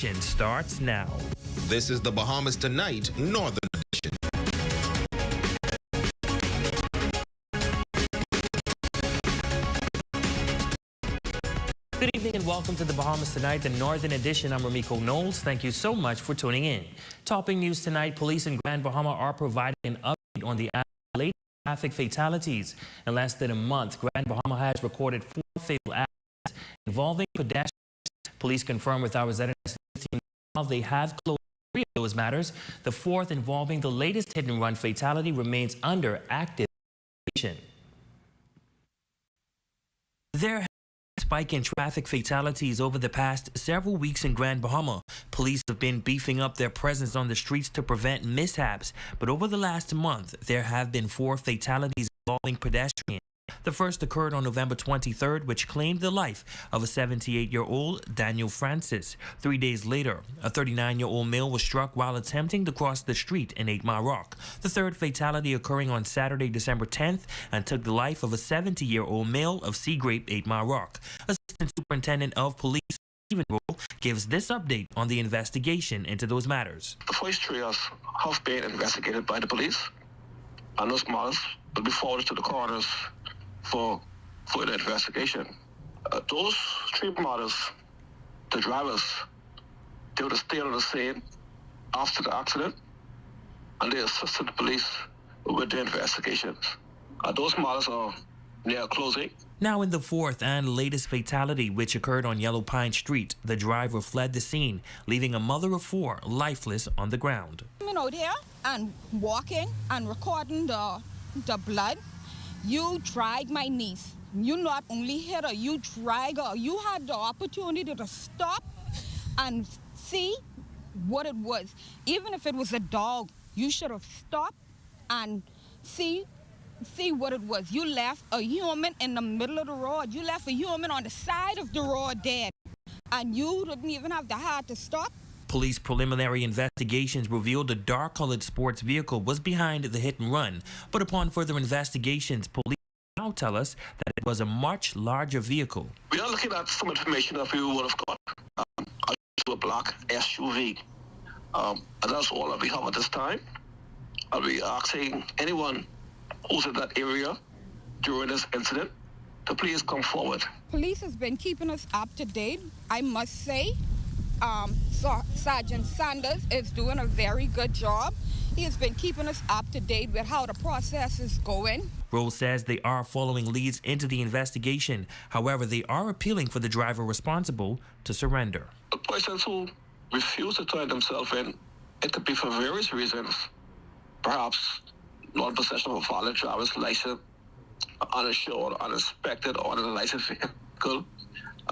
Starts now. This is the Bahamas Tonight Northern Edition. Good evening and welcome to the Bahamas Tonight, the Northern Edition. I'm Ramiko Knowles. Thank you so much for tuning in. Topping news tonight, police in Grand Bahama are providing an update on the latest traffic fatalities. In less than a month, Grand Bahama has recorded 4 fatal accidents involving pedestrians. Police confirm with our residents they have closed 3 of those matters. The 4th, involving the latest hit-and-run fatality, remains under active investigation. There has been a spike in traffic fatalities over the past several weeks in Grand Bahama. Police have been beefing up their presence on the streets to prevent mishaps. But over the last month, there have been 4 fatalities involving pedestrians. The first occurred on November 23rd, which claimed the life of a 78-year-old Daniel Francis. 3 days later, a 39-year-old male was struck while attempting to cross the street in 8 Mile Rock. The third fatality occurring on Saturday, December 10th, and took the life of a 70-year-old male of Sea Grape, 8 Mile Rock. Assistant Superintendent of Police Stephen Rowe gives this update on the investigation into those matters. The first 3 have been investigated by the police, and those matters will be forwarded to the coroners for further investigation. Those 3 matters, the drivers, they were still on the scene after the accident, and they assisted the police with the investigations. Those matters are near closing. Now in the 4th and latest fatality, which occurred on Yellow Pine Street, the driver fled the scene, leaving a mother of 4 lifeless on the ground. Coming out here and walking and recording the blood, you drag my niece. You not only hit her, you drag her. You had the opportunity to stop and see what it was. Even if it was a dog, you should have stopped and see what it was. You left a human in the middle of the road. You left a human on the side of the road dead. And you didn't even have the heart to stop. Police preliminary investigations revealed a dark-colored sports vehicle was behind the hit and run. But upon further investigations, police now tell us that it was a much larger vehicle. We are looking at some information that we would have got a black SUV. And that's all that we have at this time. I'll be asking anyone who's in that area during this incident to please come forward. Police has been keeping us up to date, I must say. Sergeant Sanders is doing a very good job. He has been keeping us up to date with how the process is going. Rose says they are following leads into the investigation. However, they are appealing for the driver responsible to surrender. The persons who refuse to turn themselves in, it could be for various reasons. Perhaps non-possession of a valid driver's license, uninsured, uninspected, or unlicensed vehicle.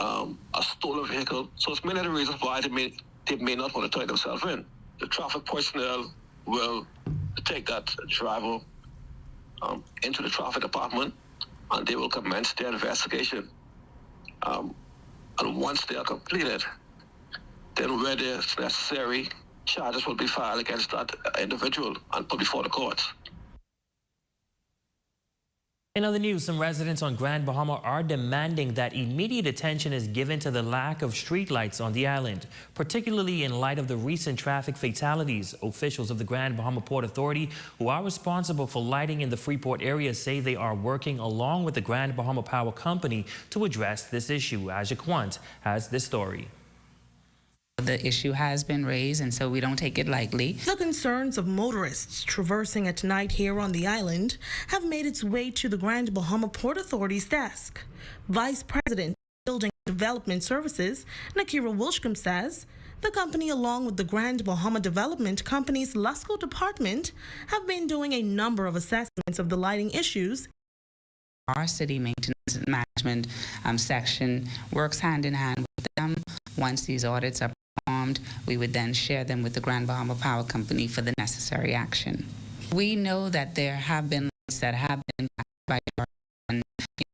A stolen vehicle. So it's many of the reasons why they may not want to turn themselves in. The traffic personnel will take that driver into the traffic department, and they will commence their investigation. And once they are completed, then where it's necessary, charges will be filed against that individual and put before the courts. In other news, some residents on Grand Bahama are demanding that immediate attention is given to the lack of streetlights on the island, particularly in light of the recent traffic fatalities. Officials of the Grand Bahama Port Authority, who are responsible for lighting in the Freeport area, say they are working along with the Grand Bahama Power Company to address this issue. Aja Quant has this story. The issue has been raised, and so we don't take it lightly. The concerns of motorists traversing at night here on the island have made its way to the Grand Bahama Port Authority's desk. Vice President of Building and Development Services, Nakira Wilshcombe, says the company, along with the Grand Bahama Development Company's Lusco department, have been doing a number of assessments of the lighting issues. Our city maintenance and management section works hand in hand with them. Once these audits are performed, we would then share them with the Grand Bahama Power Company for the necessary action. We know that there have been lights that have been by and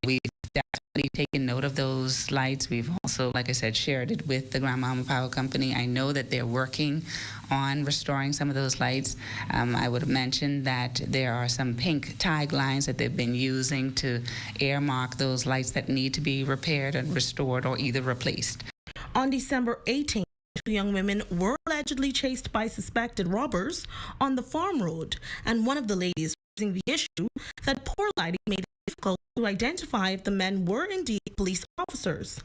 we've definitely taken note of those lights. We've also, like I said, shared it with the Grand Bahama Power Company. I know that they're working on restoring some of those lights. I would have mentioned that there are some pink tag lines that they've been using to earmark those lights that need to be repaired and restored or either replaced. On December 18th, 2 young women were allegedly chased by suspected robbers on the farm road, and one of the ladies raising the issue that poor lighting made it difficult to identify if the men were indeed police officers.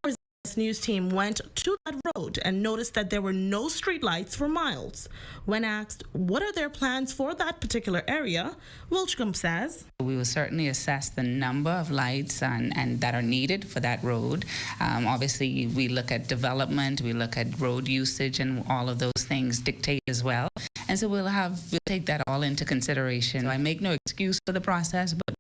Our News team went to that road and noticed that there were no street lights for miles. When asked what are their plans for that particular area, Wilchcomb says, we will certainly assess the number of lights and that are needed for that road. Obviously, we look at development, we look at road usage, and all of those things dictate as well. And so we'll take that all into consideration. So I make no excuse for the process, but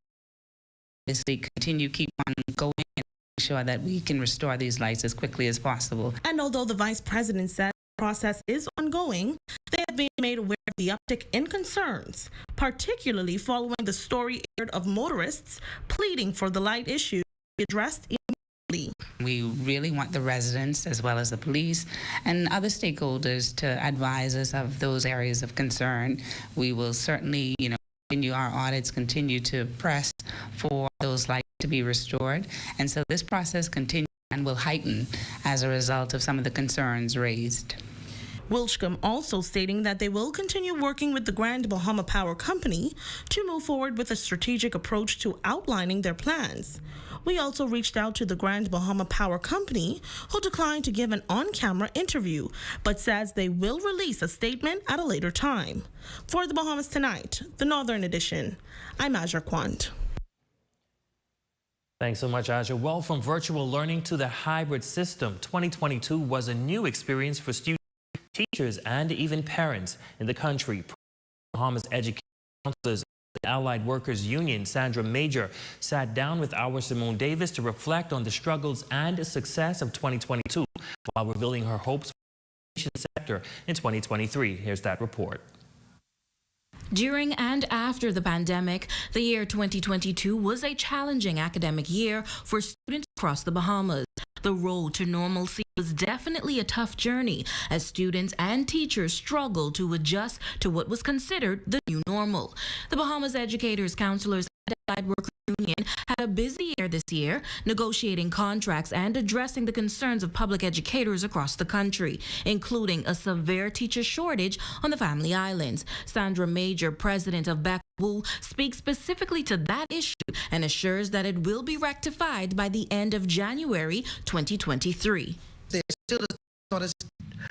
obviously keep on going and sure that we can restore these lights as quickly as possible. And although the vice president said the process is ongoing, they have been made aware of the uptick in concerns, particularly following the story aired of motorists pleading for the light issue to be addressed immediately. We really want the residents as well as the police and other stakeholders to advise us of those areas of concern. We will certainly, continue our audits, continue to press for those lights to be restored. And so this process continues and will heighten as a result of some of the concerns raised. Wilchcomb also stating that they will continue working with the Grand Bahama Power Company to move forward with a strategic approach to outlining their plans. We also reached out to the Grand Bahama Power Company, who declined to give an on-camera interview, but says they will release a statement at a later time. For the Bahamas Tonight, the Northern Edition, I'm Aja Quant. Thanks so much, Aja. Well, from virtual learning to the hybrid system, 2022 was a new experience for students, teachers, and even parents in the country. Bahamas education counselors, the Allied Workers Union, Sandra Major, sat down with our Simone Davis to reflect on the struggles and success of 2022 while revealing her hopes for the education sector in 2023. Here's that report. During and after the pandemic, the year 2022 was a challenging academic year for students across the Bahamas. The road to normalcy was definitely a tough journey as students and teachers struggled to adjust to what was considered the new normal. The Bahamas Educators, Counselors, and Allied Workers Union had a busy year this year, negotiating contracts and addressing the concerns of public educators across the country, including a severe teacher shortage on the Family Islands. Sandra Major, president of Wu, speaks specifically to that issue and assures that it will be rectified by the end of January 2023. There's still a shortage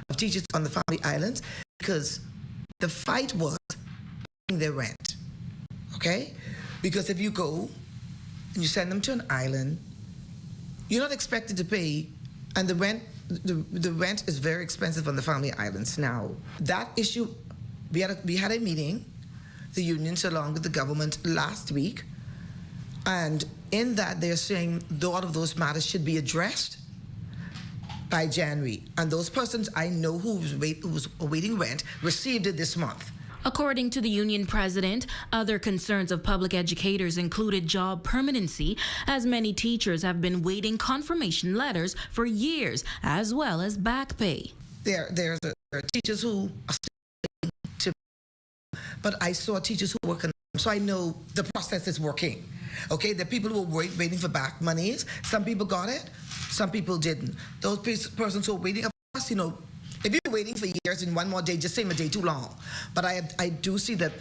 of teachers on the Family Islands because the fight was paying their rent, okay? Because if you go and you send them to an island, you're not expected to pay, and the rent is very expensive on the Family Islands. Now, that issue, we had a meeting, the unions along with the government last week, and in that they're saying all of those matters should be addressed by January. And those persons I know who was awaiting rent received it this month. According to the union president, other concerns of public educators included job permanency, as many teachers have been waiting confirmation letters for years, as well as back pay. There are teachers who are still waiting to, but I saw teachers who work on, so I know the process is working. Okay, the people who were waiting for back monies, some people got it, some people didn't. Those persons who are waiting, of course, if you're waiting for years in one more day, just seem a day too long. But I do see that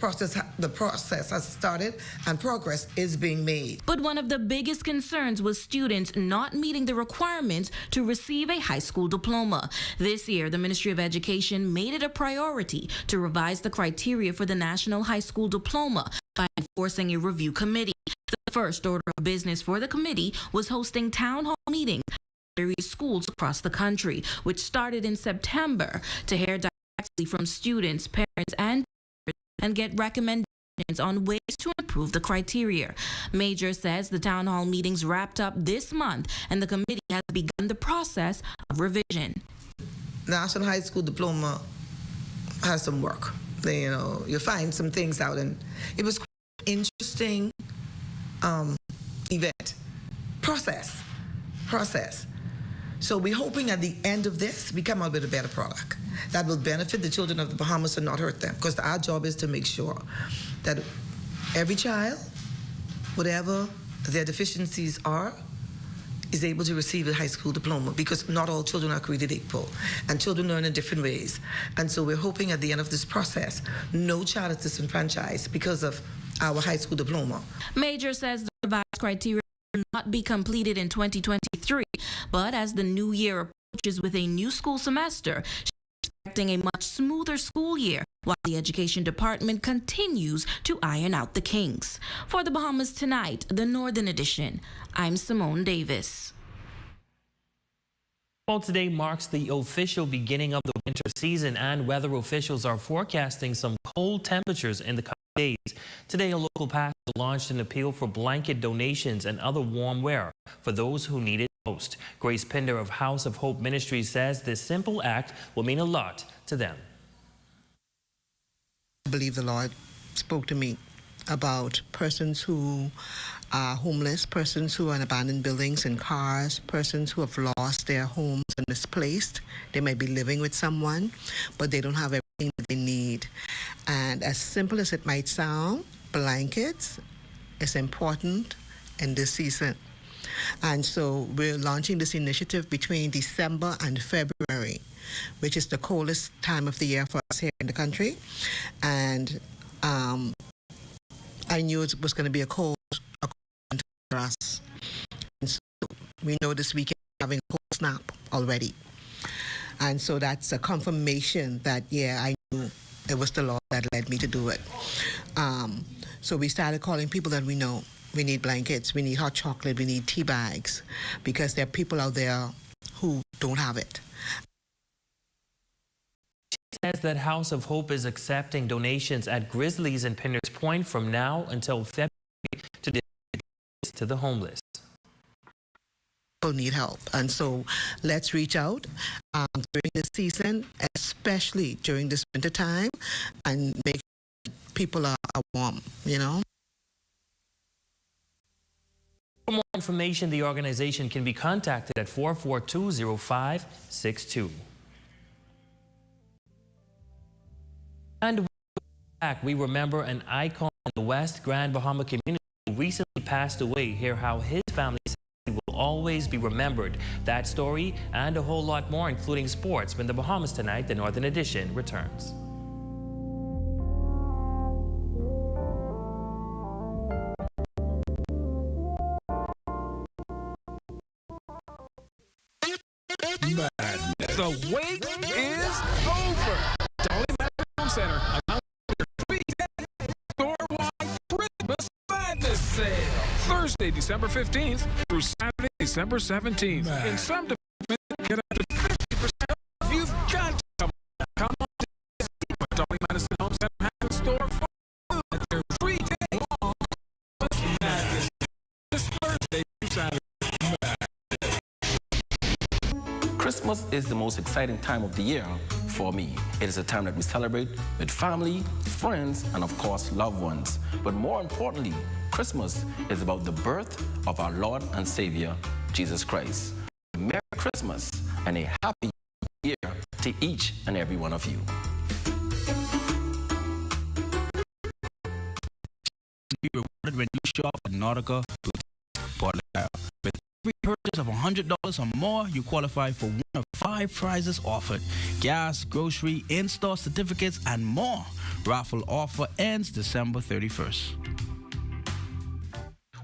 the process has started and progress is being made. But one of the biggest concerns was students not meeting the requirements to receive a high school diploma. This year, the Ministry of Education made it a priority to revise the criteria for the National High School Diploma by enforcing a review committee. The first order of business for the committee was hosting town hall meetings various schools across the country, which started in September, to hear directly from students, parents, and teachers and get recommendations on ways to improve the criteria. Major says the town hall meetings wrapped up this month, and the committee has begun the process of revision. National High School Diploma has some work. You find some things out, and it was quite an interesting event. Process. So we're hoping at the end of this, we come out with a better product that will benefit the children of the Bahamas and not hurt them. Because our job is to make sure that every child, whatever their deficiencies are, is able to receive a high school diploma, because not all children are created equal, and children learn in different ways. And so we're hoping at the end of this process, no child is disenfranchised because of our high school diploma. Major says the revised criteria will not be completed in 2023, but as the new year approaches with a new school semester, she's expecting a much smoother school year, while the Education Department continues to iron out the kinks. For the Bahamas Tonight, the Northern Edition, I'm Simone Davis. Well, today marks the official beginning of the winter season, and weather officials are forecasting some cold temperatures in the coming days. Today, a local pastor launched an appeal for blanket donations and other warm wear for those who need it most. Grace Pinder of House of Hope Ministries says this simple act will mean a lot to them. I believe the Lord spoke to me about persons who are homeless, persons who are in abandoned buildings and cars, persons who have lost their homes and misplaced. They might be living with someone, but they don't have everything that they need. And as simple as it might sound, blankets is important in this season. And so we're launching this initiative between December and February, which is the coldest time of the year for us here in the country. And I knew it was going to be a cold for us. And so we know this weekend we're having a cold snap already. And so that's a confirmation that, yeah, I knew it was the Lord that led me to do it. So we started calling people that we know. We need blankets, we need hot chocolate, we need tea bags, because there are people out there who don't have it. She says that House of Hope is accepting donations at Grizzlies and Pinder's Point from now until February to distribute to the homeless. People need help, and so let's reach out during this season, especially during this winter time, and make sure people are warm, you know. For more information, the organization can be contacted at 442-0562. And back, we remember an icon in the West Grand Bahama community who recently passed away. Hear how his family will always be remembered. That story and a whole lot more, including sports, when the Bahamas Tonight, the Northern Edition, returns. The wait is over. Dolly Home Center announced their 3-day store-wide Christmas Madness sale. Thursday, December 15th through Saturday, December 17th. In some departments, get up to 50% off. You've got to come on to see what Dolly Madison Home Center has in store for you at their 3-day long Christmas Madness this Thursday through Saturday. Christmas is the most exciting time of the year for me. It is a time that we celebrate with family, friends, and of course, loved ones. But more importantly, Christmas is about the birth of our Lord and Savior, Jesus Christ. Merry Christmas and a happy year to each and every one of you. Be rewarded when you shop at Nautica Port Lyle. With every purchase of $100 or more, you qualify for one of 5 prizes offered: gas, grocery, in-store certificates, and more. Raffle offer ends December 31st.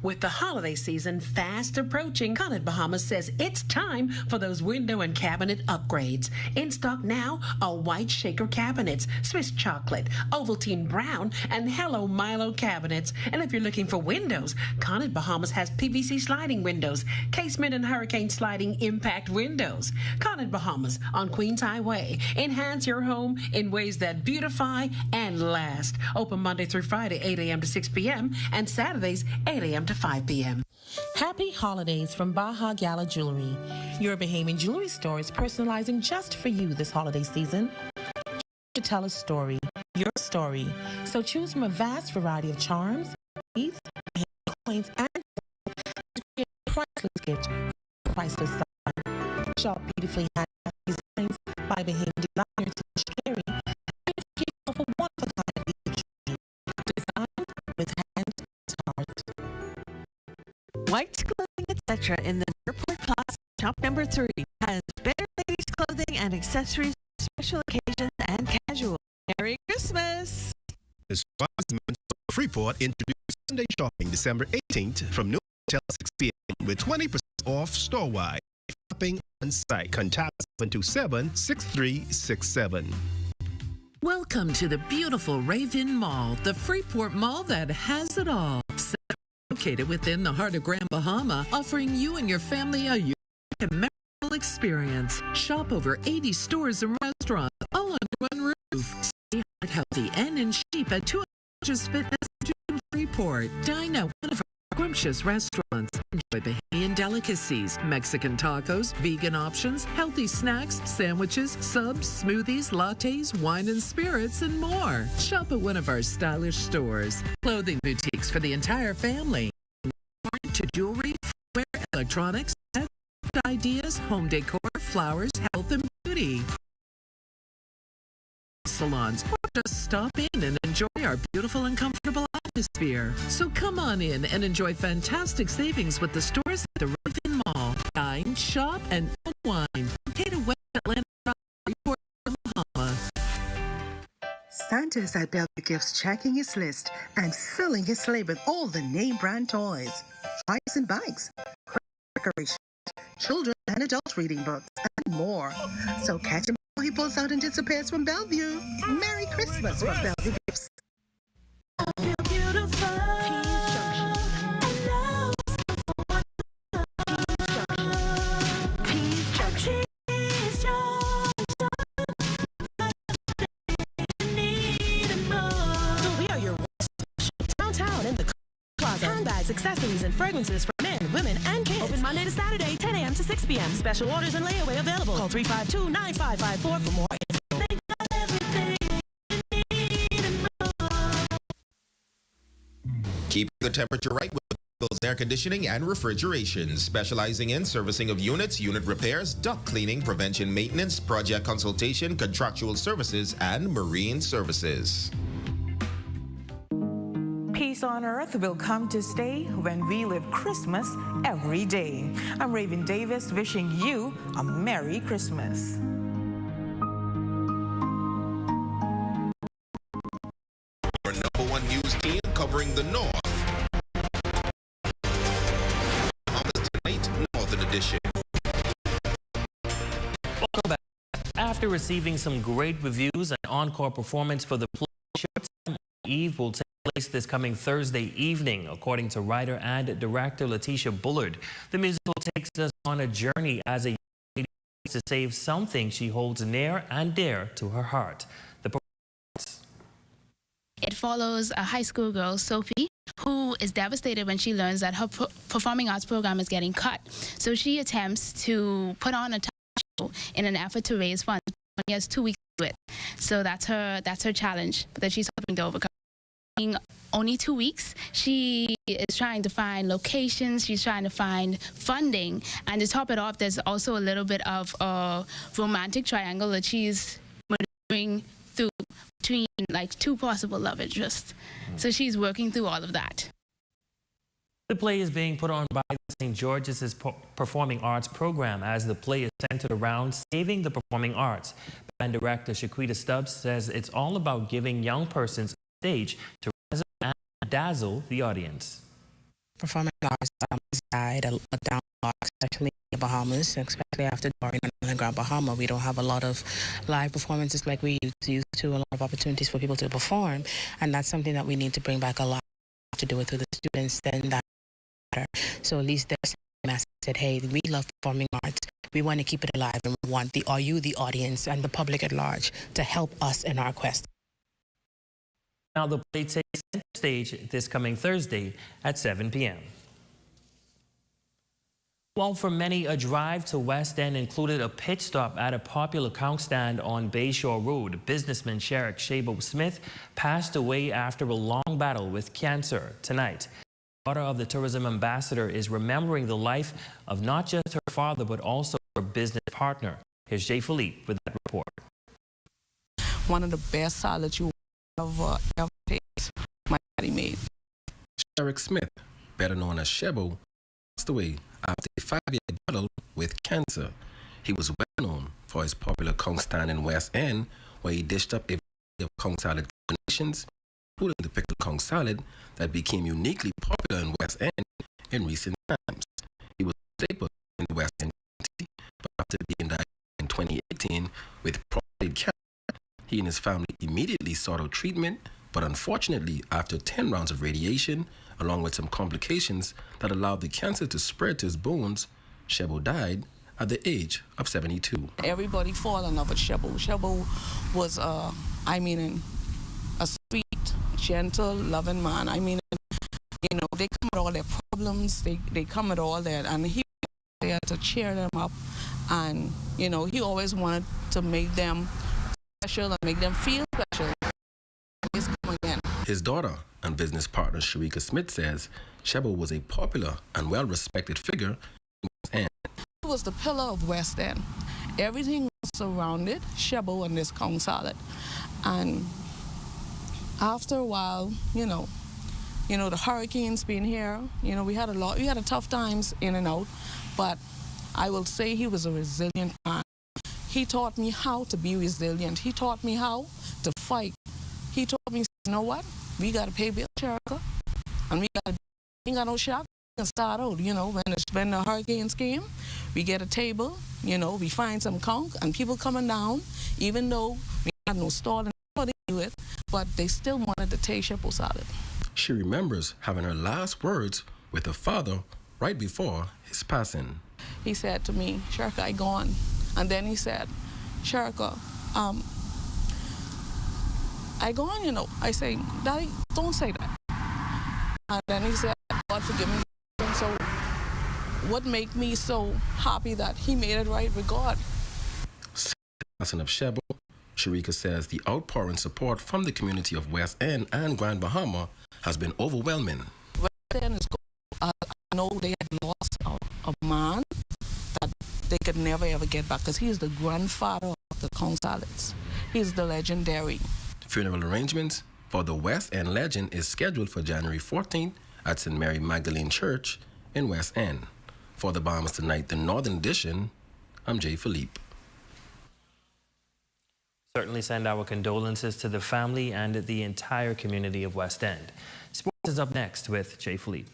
With the holiday season fast approaching, Conant Bahamas says it's time for those window and cabinet upgrades. In stock now are white shaker cabinets, Swiss chocolate, Ovaltine brown, and Hello Milo cabinets. And if you're looking for windows, Conant Bahamas has PVC sliding windows, casement and hurricane sliding impact windows. Conant Bahamas on Queens Highway. Enhance your home in ways that beautify and last. Open Monday through Friday, 8 a.m. to 6 p.m. and Saturdays, 8 a.m. to 5 p.m. Happy holidays from Baja Gala Jewelry. Your Bahamian jewelry store is personalizing just for you this holiday season. To tell a story, your story. So choose from a vast variety of charms, keys, coins, and to create a priceless gift, priceless sign. Shop beautifully handcrafted designs by Bahamian designers Carey. For one of a kind designed with hand and heart. White clothing at etc. in the Airport Plaza. Shop number 3 has better ladies' clothing and accessories for special occasions and casual. Merry Christmas! The Advertisement of Freeport introduced Sunday shopping December 18th from noon until 6 p.m. with 20% off store-wide. Shopping on site. Contact 727-6367. Welcome to the beautiful Raven Mall, the Freeport Mall that has it all. Located within the heart of Grand Bahama, offering you and your family a unique and memorable experience. Shop over 80 stores and restaurants, all under one roof. Stay healthy and in cheap at 2 Fitness in Freeport. Dine at one of our scrumptious restaurants. Enjoy Bahamian delicacies, Mexican tacos, vegan options, healthy snacks, sandwiches, subs, smoothies, lattes, wine and spirits, and more. Shop at one of our stylish stores. Clothing boutiques for the entire family. To jewelry, footwear, electronics, ideas, home decor, flowers, health, and beauty. Salons, or just stop in and enjoy our beautiful and comfortable atmosphere. So come on in and enjoy fantastic savings with the stores at the Raven Mall. Dine, shop, and unwind. Located West Atlanta, Freeport, Bahama. Santa is at Bellevue Gifts checking his list and filling his sleigh with all the name brand toys, bikes and bikes, decorations, children and adult reading books, and more. So catch him before he pulls out and disappears from Bellevue. Merry Christmas from Bellevue Gifts. Handbags, accessories, and fragrances for men, women, and kids. Open Monday to Saturday, 10 a.m. to 6 p.m. Special orders and layaway available. Call 352-9554 for more info. Keep the temperature right with Bill's Air Conditioning and Refrigeration, specializing in servicing of units, unit repairs, duct cleaning, prevention maintenance, project consultation, contractual services, and marine services. Peace on earth will come to stay when we live Christmas every day. I'm Raven Davis wishing you a Merry Christmas. Our #1 news team covering the North. Bahamas Tonight, Northern Edition. Welcome back. After receiving some great reviews, an encore performance for the play Showtime Eve will take place this coming Thursday evening, according to writer and director Letitia Bullard. The musical takes us on a journey as a young lady to save something she holds near and dear to her heart. It follows a high school girl, Sophie, who is devastated when she learns that her performing arts program is getting cut. So she attempts to put on a talent show in an effort to raise funds. She has 2 weeks to do it. So that's her challenge that she's hoping to overcome. In only 2 weeks, she is trying to find locations, she's trying to find funding, and to top it off, there's also a little bit of a romantic triangle that she's maneuvering through between like 2 possible love interests. So she's working through all of that. The play is being put on by the St. George's Performing Arts Program, as the play is centered around saving the performing arts. Band director Shaquita Stubbs says it's all about giving young persons a stage to razzle and dazzle the audience. Performing arts died a down lot, especially in the Bahamas, especially after Dorian and Grand Bahama. We don't have a lot of live performances like we used to, a lot of opportunities for people to perform, and that's something that we need to bring back a lot to do it through the students. Then that matter. So at least there's a message that, hey, we love performing arts. We want to keep it alive, and we want the audience, and the public at large to help us in our quest. Now the play takes center stage this coming Thursday at 7 p.m. Well, for many, a drive to West End included a pit stop at a popular count stand on Bayshore Road. Businessman Sherrick Shabo Smith passed away after a long battle with cancer tonight. The daughter of the tourism ambassador is remembering the life of not just her father, but also her business partner. Here's Jay Philippe with that report. One of the best salads you ever taste, my daddy made. Sherrick Smith, better known as Shebo, passed away after 5-year battle with cancer. He was well known for his popular conch stand in West End, where he dished up a variety of conch salad combinations, including the pickled conch salad that became uniquely popular in West End in recent times. He was a staple in the West End community, but after being diagnosed in 2018 with prostate cancer, he and his family immediately sought out treatment, but unfortunately, after 10 rounds of radiation, along with some complications that allowed the cancer to spread to his bones, Shebo died at the age of 72. Everybody fall in love with Shebo. Shebo was, a sweet, gentle, loving man. They come with all their problems, they come with all that, and he was there to cheer them up, and, he always wanted to make them special and make them feel special. He's come again. His daughter and business partner Sharika Smith says Shebo was a popular and well-respected figure in West End. He was the pillar of West End. Everything was surrounded Shebo and this conch salad. And after a while, the hurricanes being here, we had tough times in and out, but I will say he was a resilient man. He taught me how to be resilient. He taught me how to fight. He taught me, you know what? We got to pay bills, Sharika, and we ain't got no shock. We can start out, when the hurricanes came, we get a table, we find some conch, and people coming down, even though we had no stall and nobody knew it, but they still wanted to taste Shebo salad. She remembers having her last words with her father right before his passing. He said to me, Sharika, I gone. And then he said, Sharika, I gone, I say, Daddy, don't say that. And then he said, God forgive me. And so what made me so happy that he made it right with God? Since the passing of Shebo, Sharika says the outpouring support from the community of West End and Grand Bahama has been overwhelming. West End is I know they had lost a man that they could never ever get back, because he's the grandfather of the conch salads. He's the legendary. Funeral arrangements for the West End legend is scheduled for January 14th at St. Mary Magdalene Church in West End. For the Bahamas Tonight, the Northern Edition, I'm Jay Philippe. Certainly send our condolences to the family and the entire community of West End. Sports is up next with Jay Philippe.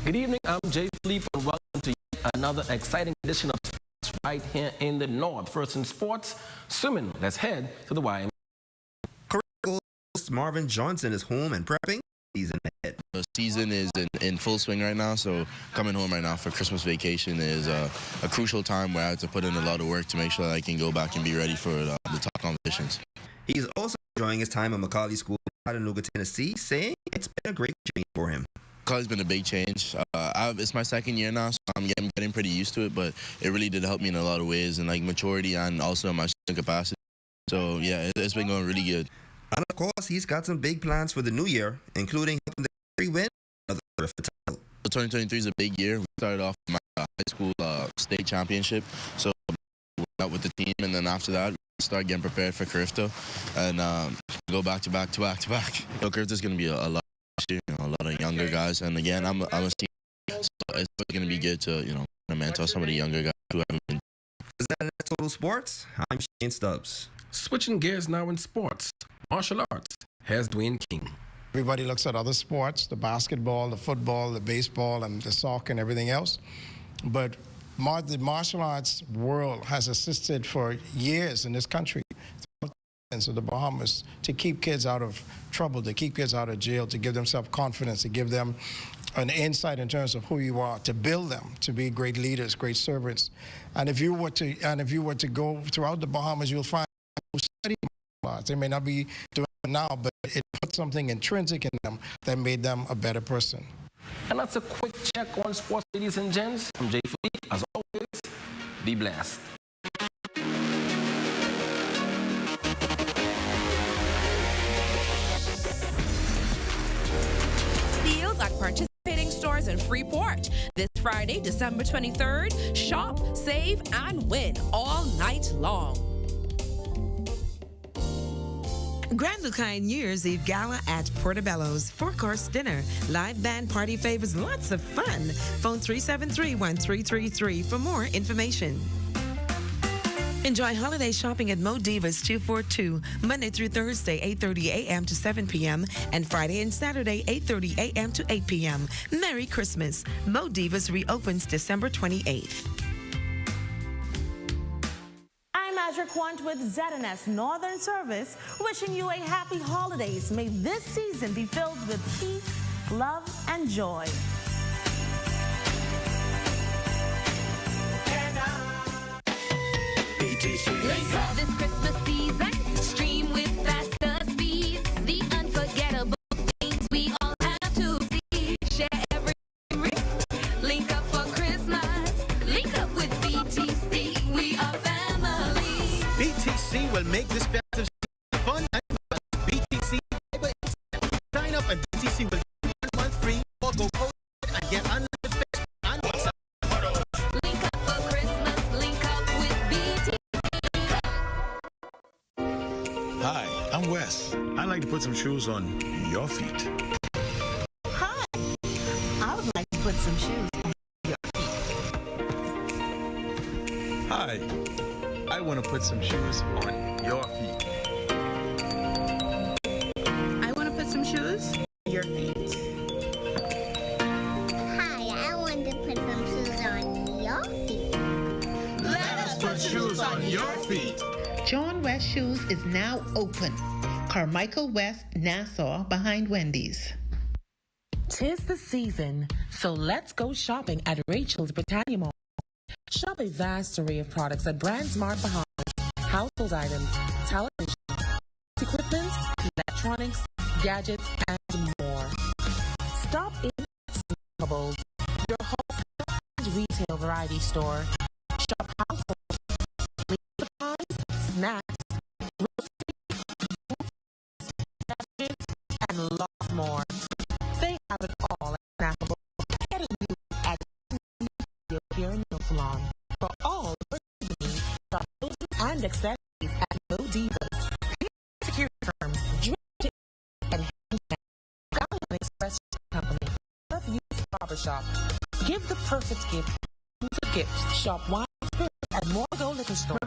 Good evening, I'm Jay Philippe, and welcome to yet another exciting edition of Sports right here in the North. First in sports, swimming. Let's head to the YMCA. Current host Marvin Johnson is home and prepping season ahead. The season is in full swing right now, so coming home right now for Christmas vacation is a crucial time where I have to put in a lot of work to make sure that I can go back and be ready for the top competitions. He's also enjoying his time at Macaulay School in Chattanooga, Tennessee, saying it's been a great change for him. College's been a big change. It's my second year now, so I'm getting pretty used to it, but it really did help me in a lot of ways, and like maturity and also my student capacity. So yeah, it's been going really good. And of course, he's got some big plans for the new year, including helping the country win another title. 2023 is a big year. We started off my high school state championship, so we went out with the team, and then after that, we start getting prepared for Carifta, and go back to back. Carifta's going to be a lot. A lot of younger guys, and again, I'm a senior, so it's going to be good to mentor some of the younger guys who haven't been. Is that Total Sports? I'm Shane Stubbs. Switching gears now in sports, martial arts. Here's Dwayne King. Everybody looks at other sports, the basketball, the football, the baseball, and the soccer and everything else, but the martial arts world has assisted for years in this country. So the Bahamas, to keep kids out of trouble, to keep kids out of jail, to give them self-confidence, to give them an insight in terms of who you are, to build them to be great leaders, great servants. And if you were to go throughout the Bahamas, you'll find people study martial arts. They may not be doing it now, but it put something intrinsic in them that made them a better person. And that's a quick check on sports, ladies and gents. I'm Jay Philippe. As always, be blessed. Deals at participating stores in Freeport. This Friday, December 23rd, shop, save, and win all night long. Grand Lucai New Year's Eve Gala at Portobello's. 4-course dinner, live band party favors, lots of fun. Phone 373-1333 for more information. Enjoy holiday shopping at Mo Divas 242, Monday through Thursday, 8:30 a.m. to 7 p.m. and Friday and Saturday, 8:30 a.m. to 8 p.m. Merry Christmas. Mo Divas reopens December 28th. I'm Azure Quant with ZNS Northern Service, wishing you a happy holidays. May this season be filled with peace, love, and joy. This Christmas season, stream with faster speeds. The unforgettable things we all have to see. Share every link up for Christmas. Link up with BTC. We are family. BTC will make this festive season fun and fun. BTC sign up and BTC will give you 1 month free or go code and get unlimited Facebook and WhatsApp. Link up for Christmas. Link up with BTC. Hi, I'm Wes. I like to put some shoes on your feet. Hi, I would like to put some shoes on your feet. Hi, I want to put some shoes on your feet. I want to put some shoes on your feet. Hi, I want to put some shoes on your feet. Let us put shoes on your feet. John West Shoes is now open. Carmichael West, Nassau, behind Wendy's. 'Tis the season, so let's go shopping at Rachel's Britannia Mall. Shop a vast array of products at Brand Smart Bahamas, household items, television, equipment, electronics, gadgets, and more. Stop in at Snowables, your wholesale and retail variety store. Shop household, supplies, snacks, beverages, and lots more. They have it all at Snackable. Getting you at here in the salon. For all your needs, shop clothing and accessories at No Divas. Security firms, Drip and Gallion Express Company. Love you barbershop. Give the perfect gift. Gift. Shop wine spirit at Morgo Liquor Store.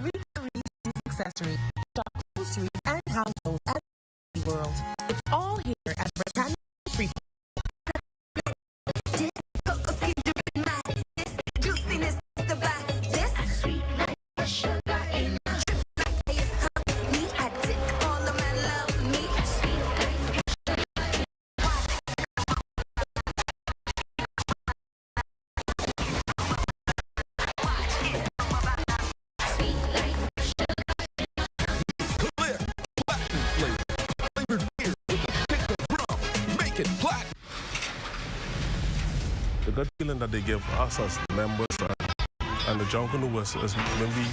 Accessories. Shop groceries and households at the world. It's all here at Britannia Free. The good feeling that they give us as members and the Junkanoo is when we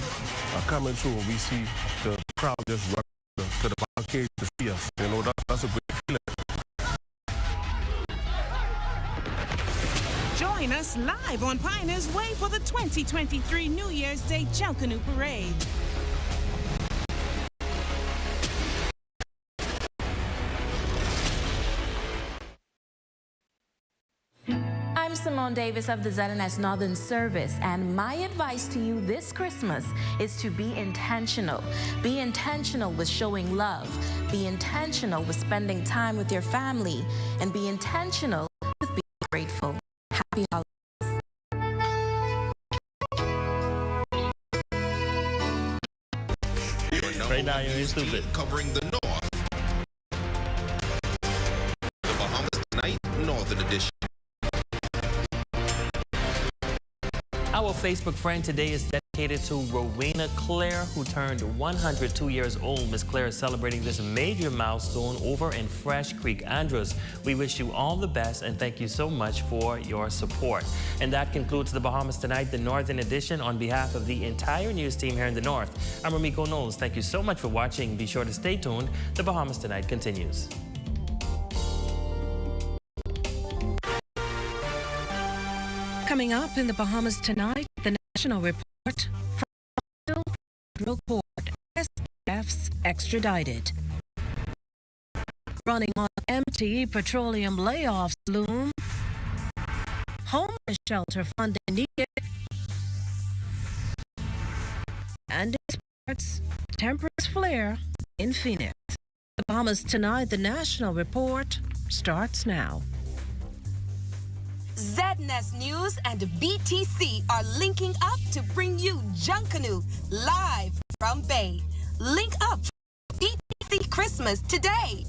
are coming through and we see the crowd just run to the barricade to see us. You know, that's a great feeling. Join us live on Pioneer's Way for the 2023 New Year's Day Junkanoo Parade. I'm Simone Davis of the ZNS Northern Service, and my advice to you this Christmas is to be intentional. Be intentional with showing love. Be intentional with spending time with your family, and be intentional with being grateful. Happy holidays. Right now, you're stupid. Covering the North. The Bahamas Tonight Northern Edition. Our Facebook friend today is dedicated to Rowena Claire, who turned 102 years old. Miss Claire is celebrating this major milestone over in Fresh Creek, Andros. We wish you all the best and thank you so much for your support. And that concludes the Bahamas Tonight, the Northern Edition. On behalf of the entire news team here in the North, I'm Ramiko Knowles. Thank you so much for watching. Be sure to stay tuned. The Bahamas Tonight continues. Coming up in the Bahamas tonight, the national report from the federal court. SPF's extradited. Running on empty, petroleum layoffs loom. Homeless shelter funding needed. And in sports, temperance flare in Phoenix. The Bahamas tonight, the national report starts now. ZNS News and BTC are linking up to bring you Junkanoo live from Bay. Link up for BTC Christmas today.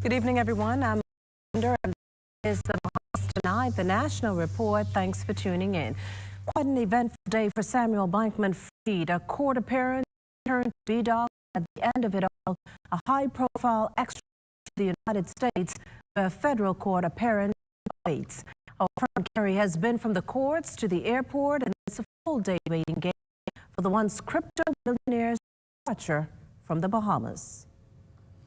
Good evening, everyone. I'm Under, and this is the Bahamas tonight, the national report. Thanks for tuning in. Quite an eventful day for Samuel Bankman-Fried, a court appearance turned B-Dog. At the end of it all, a high-profile extradition to the United States, where federal court appearance waits. Our friend Kerry has been from the courts to the airport, and it's a full-day waiting game for the once crypto billionaire's departure from the Bahamas.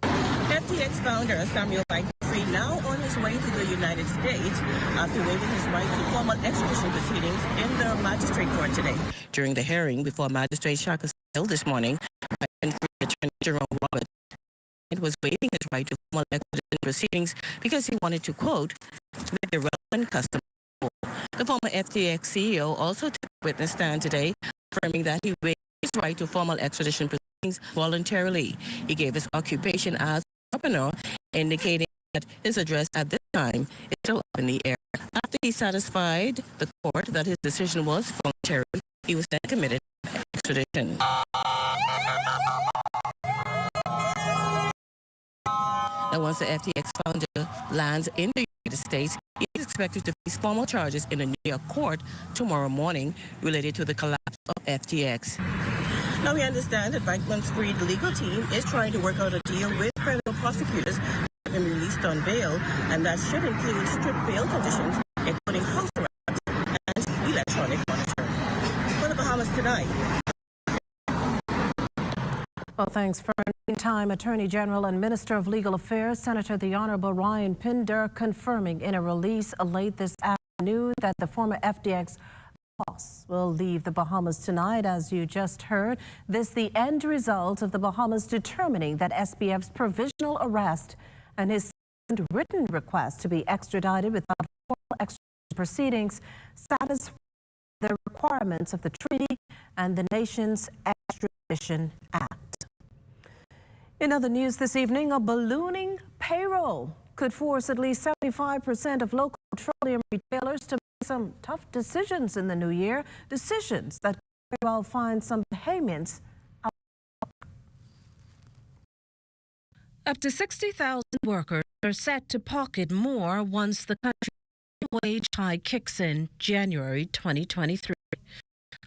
FTX founder Samuel Bankman-Fried now on his way to the United States after waiving his right to formal extradition proceedings in the magistrate court today. During the hearing before Magistrate Shaka Hill this morning, Bankman-Fried attorney Jerome Roberts was waiving his right to formal extradition proceedings because he wanted to, quote, make the relevant custom. The former FTX CEO also took a witness stand today, affirming that he waived his right to formal extradition proceedings voluntarily. He gave his occupation as entrepreneur, indicating that his address at this time is still up in the air. After he satisfied the court that his decision was voluntary, he was then committed to extradition. Now, once the FTX founder lands in the United States, he is expected to face formal charges in a New York court tomorrow morning related to the collapse of FTX. Now, we understand that Bankman-Fried legal team is trying to work out a deal with federal prosecutors to have him released on bail, and that should include strict bail conditions, including house arrest and electronic monitoring. For the Bahamas tonight. Well, thanks. For a meantime, Attorney General and Minister of Legal Affairs, Senator the Honorable Ryan Pinder, confirming in a release late this afternoon that the former FTX boss will leave the Bahamas tonight, as you just heard. This the end result of the Bahamas determining that SBF's provisional arrest and his written request to be extradited without formal extradition proceedings satisfy the requirements of the treaty and the nation's Extradition Act. In other news this evening, a ballooning payroll could force at least 75% of local petroleum retailers to make some tough decisions in the new year, decisions that could very well find some payments out. Up to 60,000 workers are set to pocket more once the country's wage hike kicks in January 2023.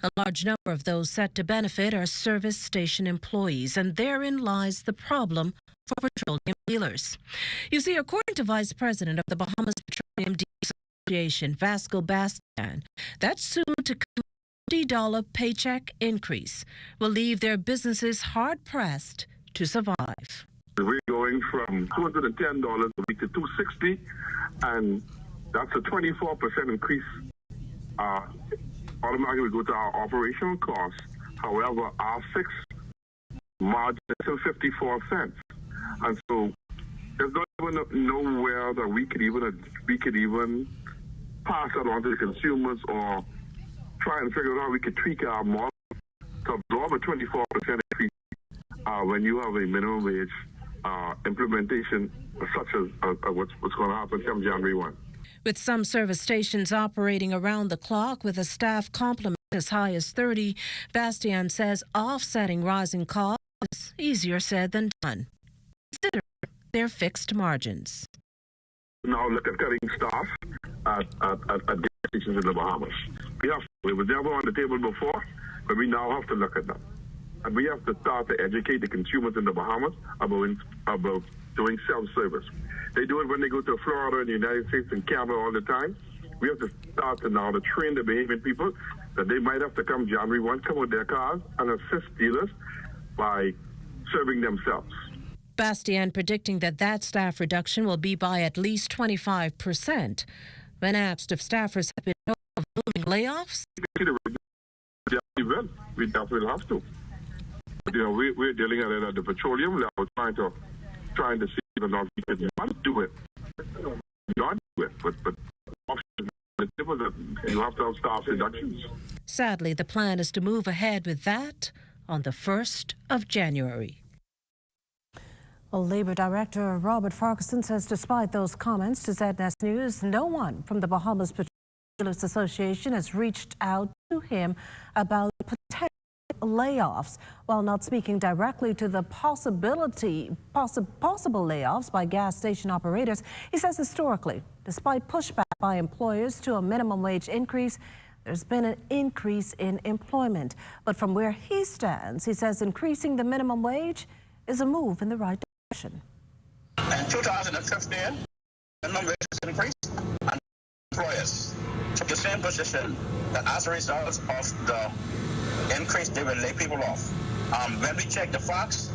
A large number of those set to benefit are service station employees, and therein lies the problem for petroleum dealers. You see, according to Vice President of the Bahamas Petroleum Dealers Association, Vasco Bastian, that soon-to-come $50 paycheck increase will leave their businesses hard-pressed to survive. We're going from $210 a week to $260, and that's a 24% increase. Automatically we go to our operational costs. However, our fixed margin is still 54 cents. And so there's not even nowhere that we could even pass that on to the consumers or try and figure out how we could tweak our model to absorb a 24% increase when you have a minimum wage implementation such as what's going to happen come January 1. With some service stations operating around the clock with a staff complement as high as 30, Bastian says offsetting rising costs is easier said than done. Consider their fixed margins. Now look at cutting staff at gas stations in the Bahamas. It was never on the table before, but we now have to look at that. And we have to start to educate the consumers in the Bahamas about doing self-service. They do it when they go to Florida and the United States and Canada all the time. We have to start to now to train the Bahamian people that they might have to come January 1, come with their cars and assist dealers by serving themselves. Bastian predicting that staff reduction will be by at least 25%. When asked if staffers have been told of looming layoffs, we definitely have to. But, we're dealing at the petroleum level, trying to see whether or not we can not do it. Not do it, but you have to have staff reductions. sadly, the plan is to move ahead with that on the 1st of January. Well, Labour Director Robert Farquharson says despite those comments to ZNS News, no one from the Bahamas Petroleum Association has reached out to him about potential layoffs. While not speaking directly to the possible layoffs by gas station operators, he says historically, despite pushback by employers to a minimum wage increase, there's been an increase in employment. But from where he stands, he says increasing the minimum wage is a move in the right direction. In 2015, minimum wage is increased, and employers took the same position that as a result of the increase, they will lay people off. When we check the facts,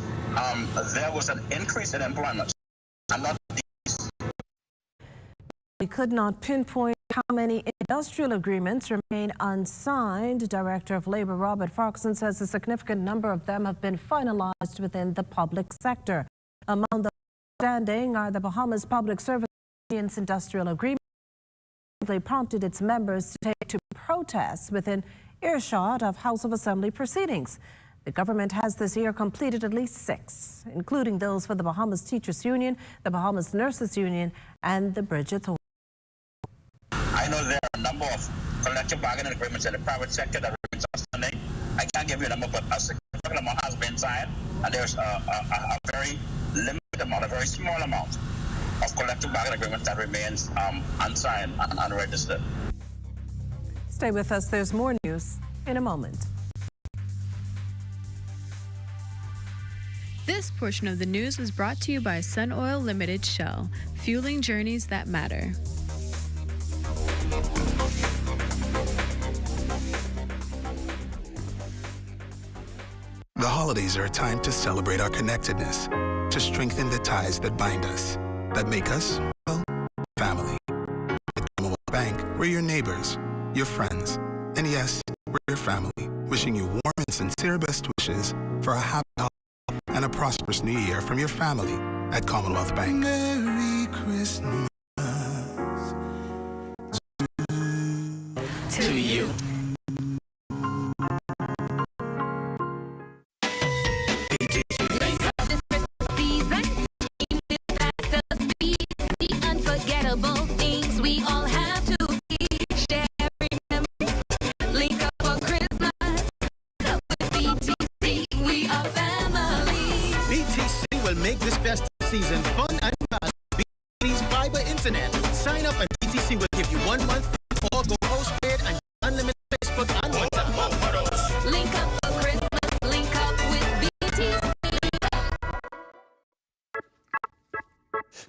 there was an increase in employment, and not these. We could not pinpoint how many industrial agreements remain unsigned. Director of Labour Robert Farquharson says a significant number of them have been finalized within the public sector. Among the outstanding are the Bahamas Public Service Union's industrial agreement. They prompted its members to take to protests within earshot of House of Assembly proceedings. The government has this year completed at least 6, including those for the Bahamas Teachers Union, the Bahamas Nurses Union, and the Bridge Authority. I know there are a number of collective bargaining agreements in the private sector that remains outstanding. I can't give you a number, but a significant amount has been signed, and there's a very limited amount, a very small amount of collective bargaining agreements that remains unsigned and unregistered. Stay with us. There's more news in a moment. This portion of the news was brought to you by Sun Oil Limited Shell, fueling journeys that matter. The holidays are a time to celebrate our connectedness, to strengthen the ties that bind us, that make us, well, family. At Commonwealth Bank, we're your neighbors, your friends, and yes, we're your family, wishing you warm and sincere best wishes for a happy holiday and a prosperous new year from your family at Commonwealth Bank. Merry Christmas to you. Make this festive season fun and fast. BTC's fiber internet. Sign up and BTC will give you 1 month free or go postpaid and unlimited Facebook and WhatsApp. Link up for Christmas. Link up with BTC.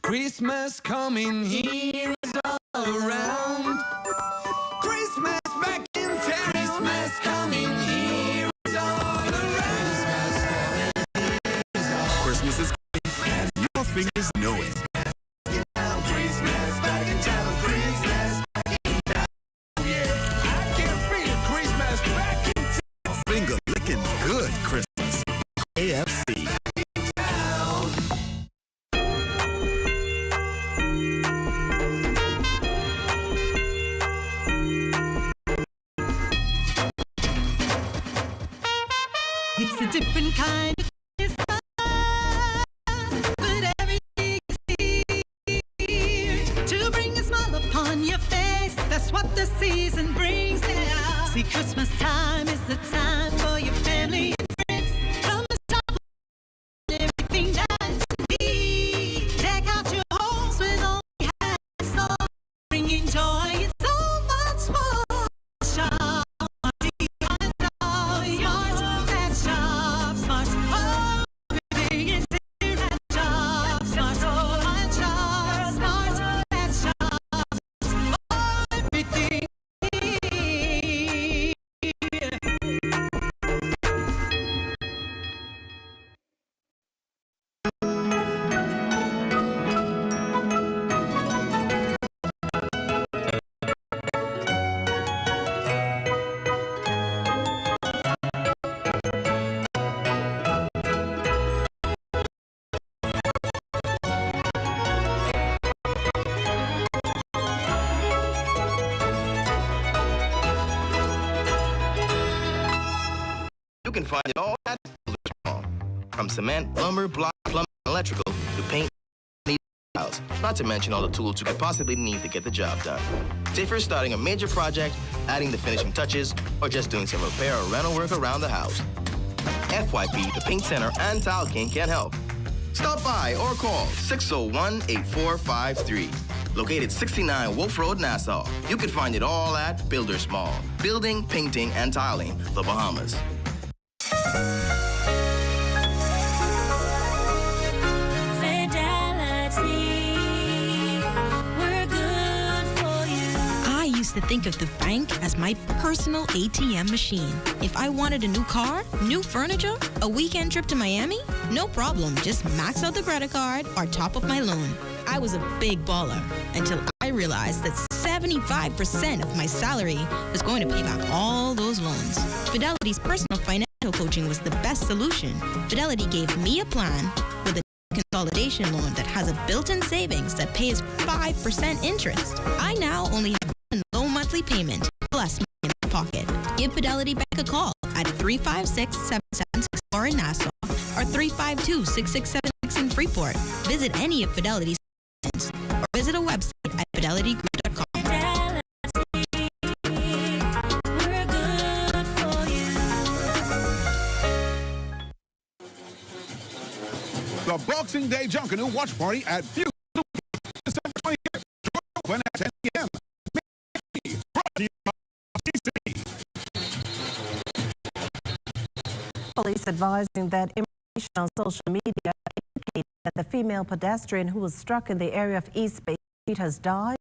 Christmas coming here is all around. Christmas back in town. Christmas coming here is all around. Christmas is and your fingers know it. Christmas back in town. Christmas back in town. Yeah, I can feel Christmas back in town. Finger licking good Christmas. AFC. It's a different kind of Christmas, but everything is here to bring a smile upon your face. That's what the season brings now. See, Christmas time is the time for your family and friends. Come and stop everything that you need. Deck out your homes with all you have in store, bringing joy and so much more. Shop. can find it all at Builders Mall. From cement, lumber, block, plumbing, electrical, to paint, house. Not to mention all the tools you could possibly need to get the job done. Say if you're starting a major project, adding the finishing touches, or just doing some repair or rental work around the house. FYP, the Paint Center, and Tile King can help. Stop by or call 601-8453. Located 69 Wolf Road, Nassau. You can find it all at Builders Mall. Building, painting, and tiling, the Bahamas. To think of the bank as my personal ATM machine. If I wanted a new car, new furniture, a weekend trip to Miami, no problem. Just max out the credit card or top up my loan. I was a big baller until I realized that 75% of my salary was going to pay back all those loans. Fidelity's personal financial coaching was the best solution. Fidelity gave me a plan with a consolidation loan that has a built-in savings that pays 5% interest. I now only have low monthly payment plus money in my pocket. Give Fidelity Bank a call at 356-7764 in Nassau or 352-6676 in Freeport. Visit any of Fidelity's agents or visit a website at fidelitygroup.com. The Boxing Day Junkanoo Watch Party at Fuse December 20th. Open at 10 p.m. Police advising that information on social media indicating that the female pedestrian who was struck in the area of East Bay Street has died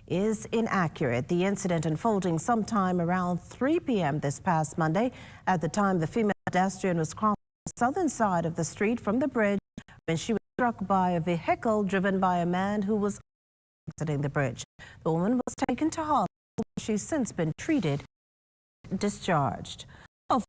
is inaccurate. The incident unfolding sometime around 3 p.m. this past Monday. At the time, the female pedestrian was crossing the southern side of the street from the bridge when she was struck by a vehicle driven by a man who was exiting the bridge. The woman was taken to hospital. She's since been treated and discharged.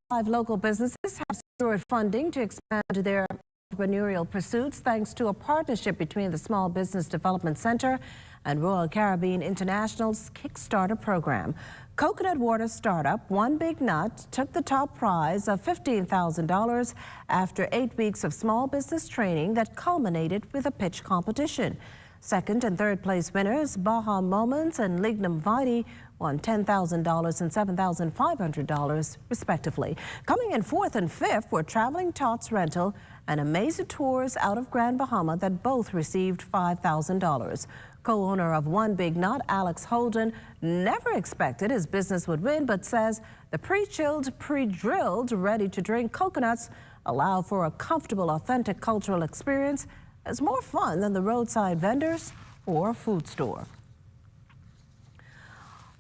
5 local businesses have secured funding to expand their entrepreneurial pursuits thanks to a partnership between the Small Business Development Center and Royal Caribbean International's Kickstarter program. Coconut water startup One Big Nut took the top prize of $15,000 after 8 weeks of small business training that culminated with a pitch competition. Second and third place winners, Baha Moments and Lignum Vitae, won $10,000 and $7,500 respectively. Coming in fourth and fifth were Traveling Tots Rental and Amazing Tours out of Grand Bahama that both received $5,000. Co-owner of One Big Nut, Alex Holden, never expected his business would win, but says the pre-chilled, pre-drilled, ready-to-drink coconuts allow for a comfortable, authentic cultural experience. It's more fun than the roadside vendors or food store.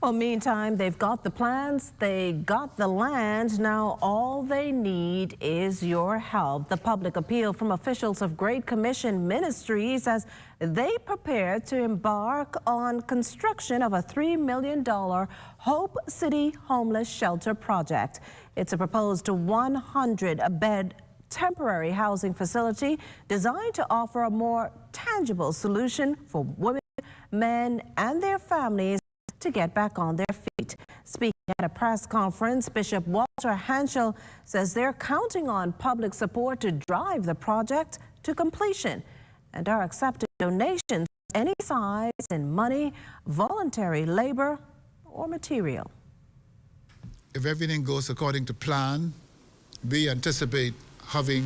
Well, meantime, they've got the plans, they got the land. Now all they need is your help. The public appeal from officials of Great Commission Ministries as they prepare to embark on construction of a $3 million Hope City Homeless Shelter project. It's a proposed 100-bed temporary housing facility designed to offer a more tangible solution for women, men, and their families to get back on their feet. Speaking at a press conference, Bishop Walter Hanschel says they're counting on public support to drive the project to completion and are accepting donations any size in money, voluntary labor, or material. If everything goes according to plan, we anticipate having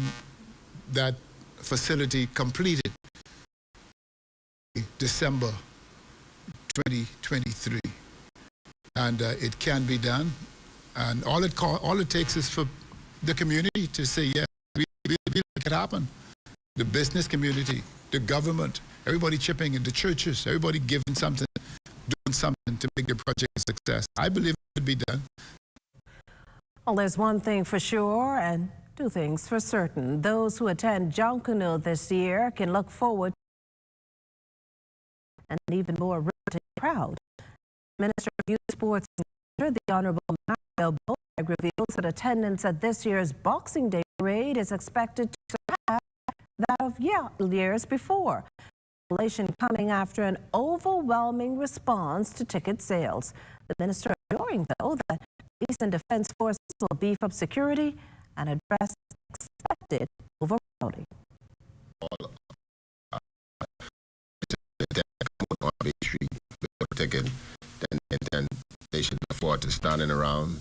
that facility completed December 2023, and it can be done. And all it takes is for the community to say, yeah, we make it happen. The business community, the government, everybody chipping in, the churches, everybody giving something, doing something to make the project a success. I believe it could be done. Well, there's one thing for sure and 2 things for certain. Those who attend Junkanoo this year can look forward to an even more riveting crowd. Minister of Youth, Sports and Culture, the Honorable Mario Bowag, reveals that attendance at this year's Boxing Day parade is expected to surpass that of years before. Revelation coming after an overwhelming response to ticket sales. The minister assuring, though, that police and defense forces will beef up security and address expected overcrowding. On Bay Street, ticket, then they should afford to standing around,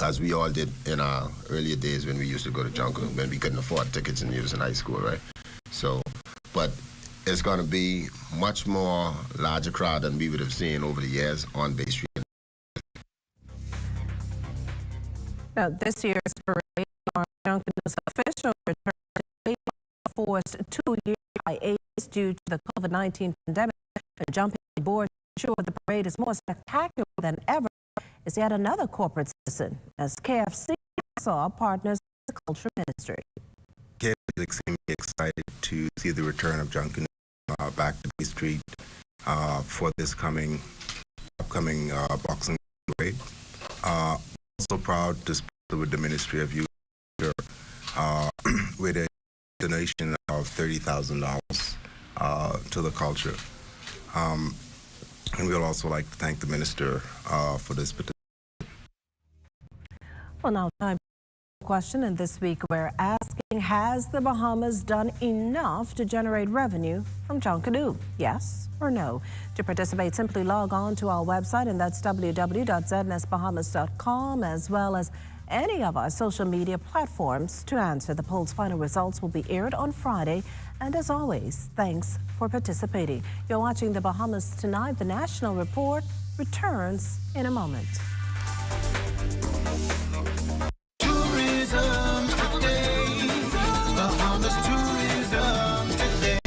as we all did in our earlier days when we used to go to Junkanoo, when we couldn't afford tickets and use in high school, right? So, but it's going to be much more larger crowd than we would have seen over the years on Bay Street. Now, this year's parade on Junkanoo's official return to be forced 2 year hiatus due to the COVID-19 pandemic. The jumping board to ensure the parade is more spectacular than ever is yet another corporate citizen, as KFC saw partners with the culture ministry. KFC is extremely excited to see the return of Junkanoo back to Bay Street for this upcoming boxing parade. Also proud to sponsor with the Ministry of Youth with a donation of $30,000 to the culture. And we'd also like to thank the minister for this particular. Well, now time for a question, and this week we're asking, has the Bahamas done enough to generate revenue from Junkanoo? Yes or no? To participate, simply log on to our website, and that's www.znsbahamas.com, as well as any of our social media platforms to answer. The poll's final results will be aired on Friday. And as always, thanks for participating. You're watching the Bahamas Tonight. The National Report returns in a moment. Tourism today. Bahamas tourism today.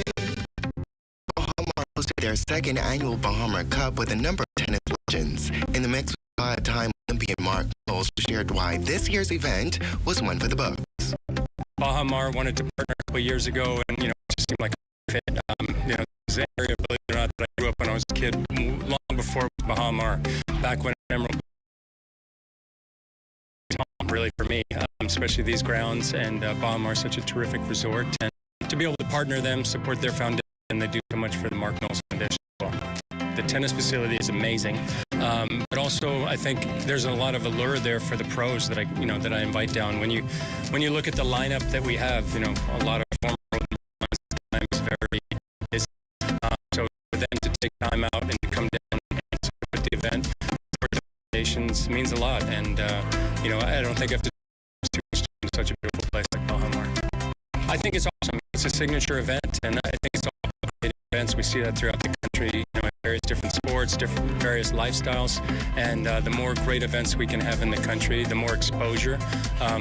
Bahamas hosted their second annual Bahama Cup with a number of tennis legends. In the mix with five-time Olympian Mark Knowles, who shared why this year's event was one for the books. Bahamar wanted to partner a couple of years ago, and it just seemed like a fit. This an area, believe it or not, that I grew up when I was a kid, long before Bahamar, back when Emerald really for me, especially these grounds, and Bahamar is such a terrific resort, and to be able to partner them, support their foundation, and they do so much for the Mark Knowles Foundation as well. The tennis facility is amazing, but also I think there's a lot of allure there for the pros that I invite down. When you look at the lineup that we have, a lot of former times very busy. So for them to take time out and come down and support the event for the foundations means a lot. And I don't think I have to do too much in such a beautiful place like Bahamar. I think it's awesome. It's a signature event, and I think it's all great events. We see that throughout the country. Various different sports, various lifestyles, and the more great events we can have in the country, the more exposure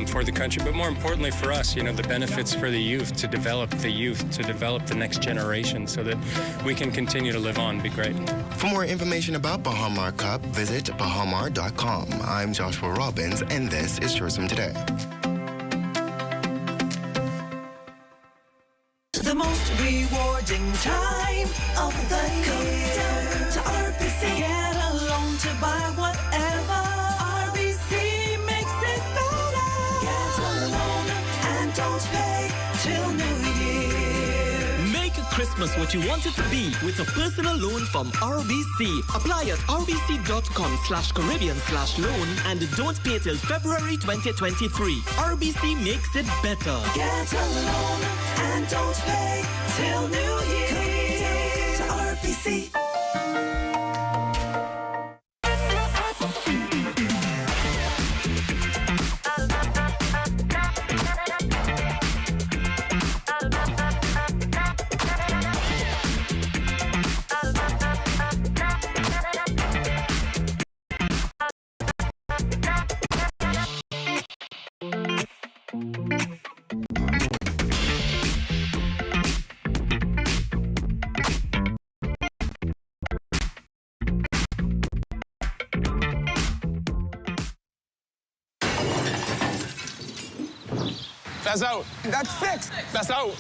for the country, but more importantly for us, the benefits for the youth, to develop the next generation so that we can continue to live on. Be great. For more information about Bahamar Cup, visit bahamar.com. I'm Joshua Robbins, and this is Tourism Today. The most rewarding time of the year. To RBC, get a loan to buy whatever. RBC makes it better. Get a loan and don't pay till New Year. Make Christmas what you want it to be with a personal loan from RBC. Apply at rbc.com/Caribbean/loan and don't pay till February 2023. RBC makes it better. Get a loan and don't pay till New Year. To RBC. That's out. That's fixed. That's out.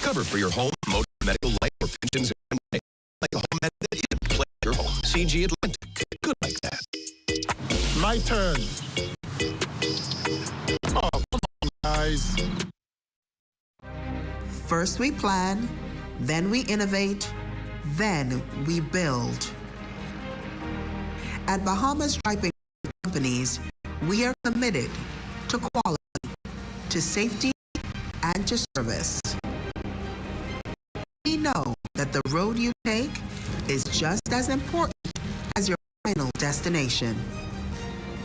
Cover for your home, motor, medical, life, or pensions, and like a home method that isn't play your home. CG Atlantic. Good like that. My turn. Oh, come on, guys. First we plan, then we innovate, then we build. At Bahamas Striping Companies, we are committed to quality, to safety, and to service. We know that the road you take is just as important as your final destination.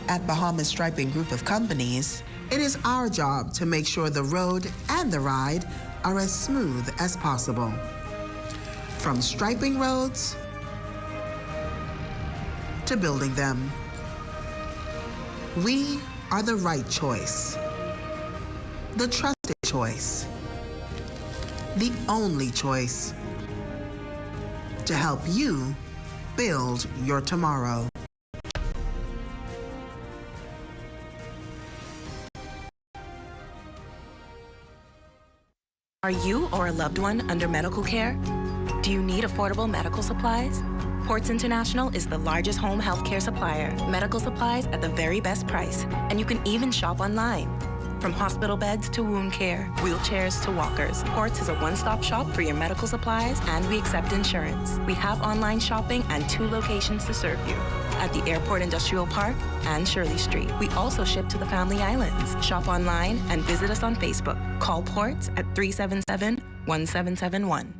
At Bahamas Striping Group of Companies, it is our job to make sure the road and the ride are as smooth as possible. From striping roads to building them, we are the right choice, the trusted choice, the only choice to help you build your tomorrow. Are you or a loved one under medical care? Do you need affordable medical supplies? Ports International is the largest home healthcare supplier. Medical supplies at the very best price. And you can even shop online. From hospital beds to wound care, wheelchairs to walkers, Ports is a one-stop shop for your medical supplies, and we accept insurance. We have online shopping and 2 locations to serve you, at the Airport Industrial Park and Shirley Street. We also ship to the Family Islands. Shop online and visit us on Facebook. Call Ports at 377-1771.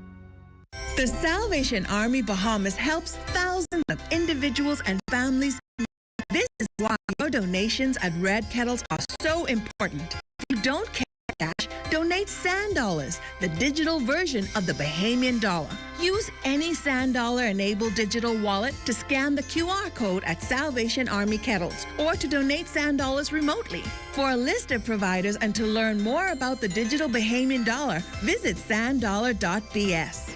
The Salvation Army Bahamas helps thousands of individuals and families. This is why your donations at Red Kettles are so important. If you don't carry cash, donate Sand Dollars, the digital version of the Bahamian dollar. Use any Sand Dollar-enabled digital wallet to scan the QR code at Salvation Army Kettles or to donate Sand Dollars remotely. For a list of providers and to learn more about the digital Bahamian dollar, visit sanddollar.bs.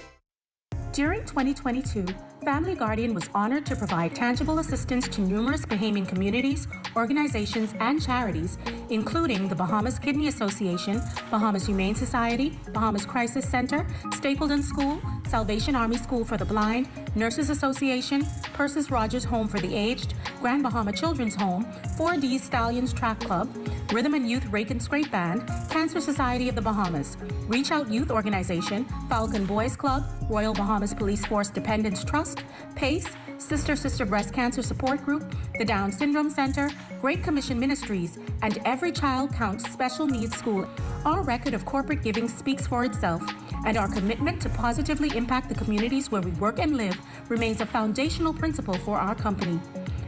During 2022, Family Guardian was honored to provide tangible assistance to numerous Bahamian communities, organizations, and charities, including the Bahamas Kidney Association, Bahamas Humane Society, Bahamas Crisis Center, Stapleton School, Salvation Army School for the Blind, Nurses Association, Persis Rogers Home for the Aged, Grand Bahama Children's Home, 4D Stallions Track Club, Rhythm and Youth Rake and Scrape Band, Cancer Society of the Bahamas, Reach Out Youth Organization, Falcon Boys Club, Royal Bahamas Police Force Dependents Trust, PACE, Sister Breast Cancer Support Group, the Down Syndrome Center, Great Commission Ministries, and Every Child Counts Special Needs School. Our record of corporate giving speaks for itself, and our commitment to positively impact the communities where we work and live remains a foundational principle for our company.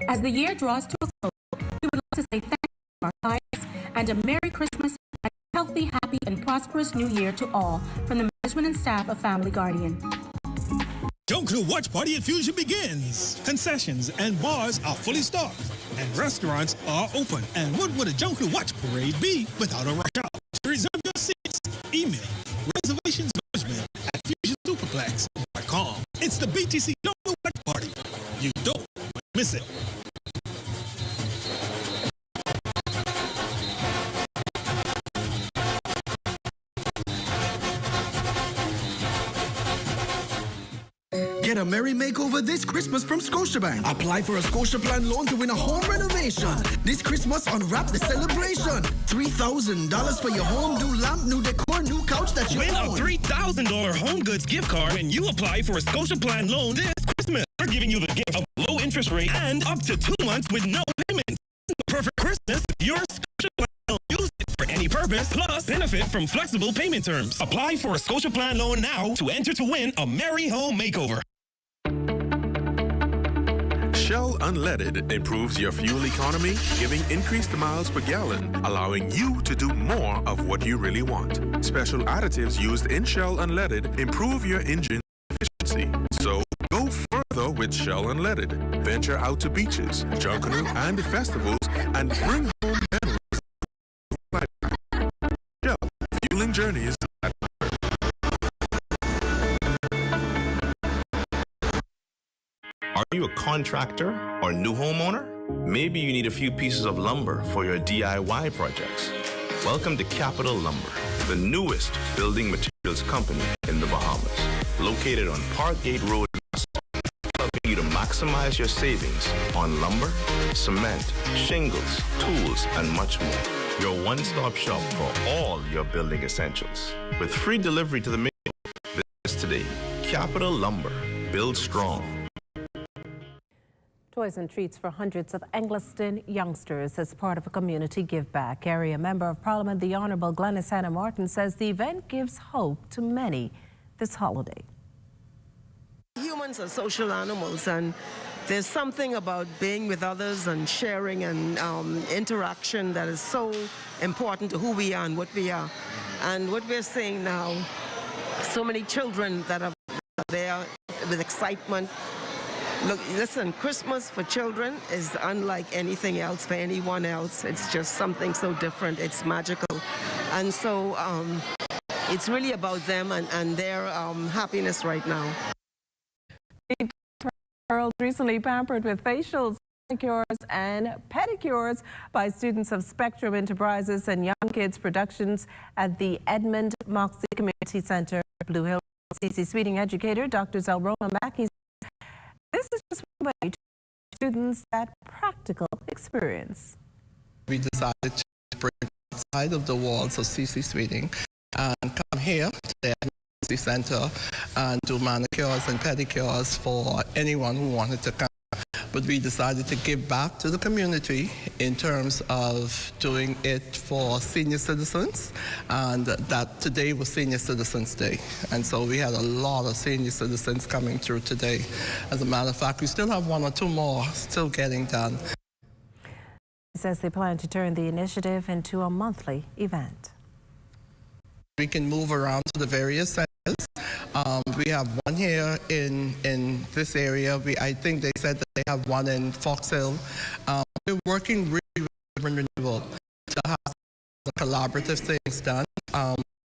As the year draws to a close, we would like to say thank you to our clients and a Merry Christmas and a healthy, happy, and prosperous New Year to all from the management and staff of Family Guardian. Junkanoo Watch Party at Fusion begins. Concessions and bars are fully stocked, and restaurants are open. And what would a Junkanoo Watch Parade be without a rush hour? To reserve your seats, email reservations management at fusionsuperplex.com. It's the BTC Junkanoo Watch Party. You don't want to miss it. Get a merry makeover this Christmas from Scotiabank. Apply for a Scotiaplan loan to win a home renovation. This Christmas, unwrap the celebration. $3,000 for your home, new lamp, new decor, new couch that you win own. a $3,000 home goods gift card when you apply for a Scotiaplan loan this Christmas. We're giving you the gift of low interest rate and up to 2 months with no payment. Perfect Christmas if your Scotiaplan loan. Use it for any purpose, plus benefit from flexible payment terms. Apply for a Scotiaplan loan now to enter to win a merry home makeover. Shell Unleaded improves your fuel economy, giving increased miles per gallon, allowing you to do more of what you really want. Special additives used in Shell Unleaded improve your engine efficiency. So go further with Shell Unleaded. Venture out to beaches, Junkanoo, and festivals, and bring home memories. Shell, fueling journeys that matter. Are you a contractor or new homeowner? Maybe you need a few pieces of lumber for your DIY projects. Welcome to Capital Lumber, the newest building materials company in the Bahamas. Located on Parkgate Road, helping you to maximize your savings on lumber, cement, shingles, tools, and much more. your one-stop shop for all your building essentials. With free delivery to the mail, visit today. Capital Lumber. Build strong. Toys and treats for hundreds of Angliston youngsters as part of a community give-back. Area Member of Parliament, the Honourable Glenys Hannah Martin, says the event gives hope to many this holiday. Humans are social animals, and there's something about being with others and sharing and interaction that is so important to who we are and what we are. And what we're seeing now, so many children that are there with excitement. Look, listen, Christmas for children is unlike anything else for anyone else. It's just something so different. It's magical. And so it's really about them and their happiness right now. Girls recently pampered with facials, manicures, and pedicures by students of Spectrum Enterprises and Young Kids Productions at the Edmund Moxie Community Center, Blue Hill. CC Sweeting educator Dr. Zelrona Mackey says this is just one way to give students that practical experience. We decided to break outside of the walls of CC Sweeting and come here to the Moxie Center and do manicures and pedicures for anyone who wanted to come. But we decided to give back to the community in terms of doing it for senior citizens, and that today was Senior Citizens Day. And so we had a lot of senior citizens coming through today. As a matter of fact, we still have one or two more still getting done. He says they plan to turn the initiative into a monthly event. We can move around to the various centers. We have one here in this area. I think they said that they have one in Fox Hill. We're working really with Renewal to have the collaborative things done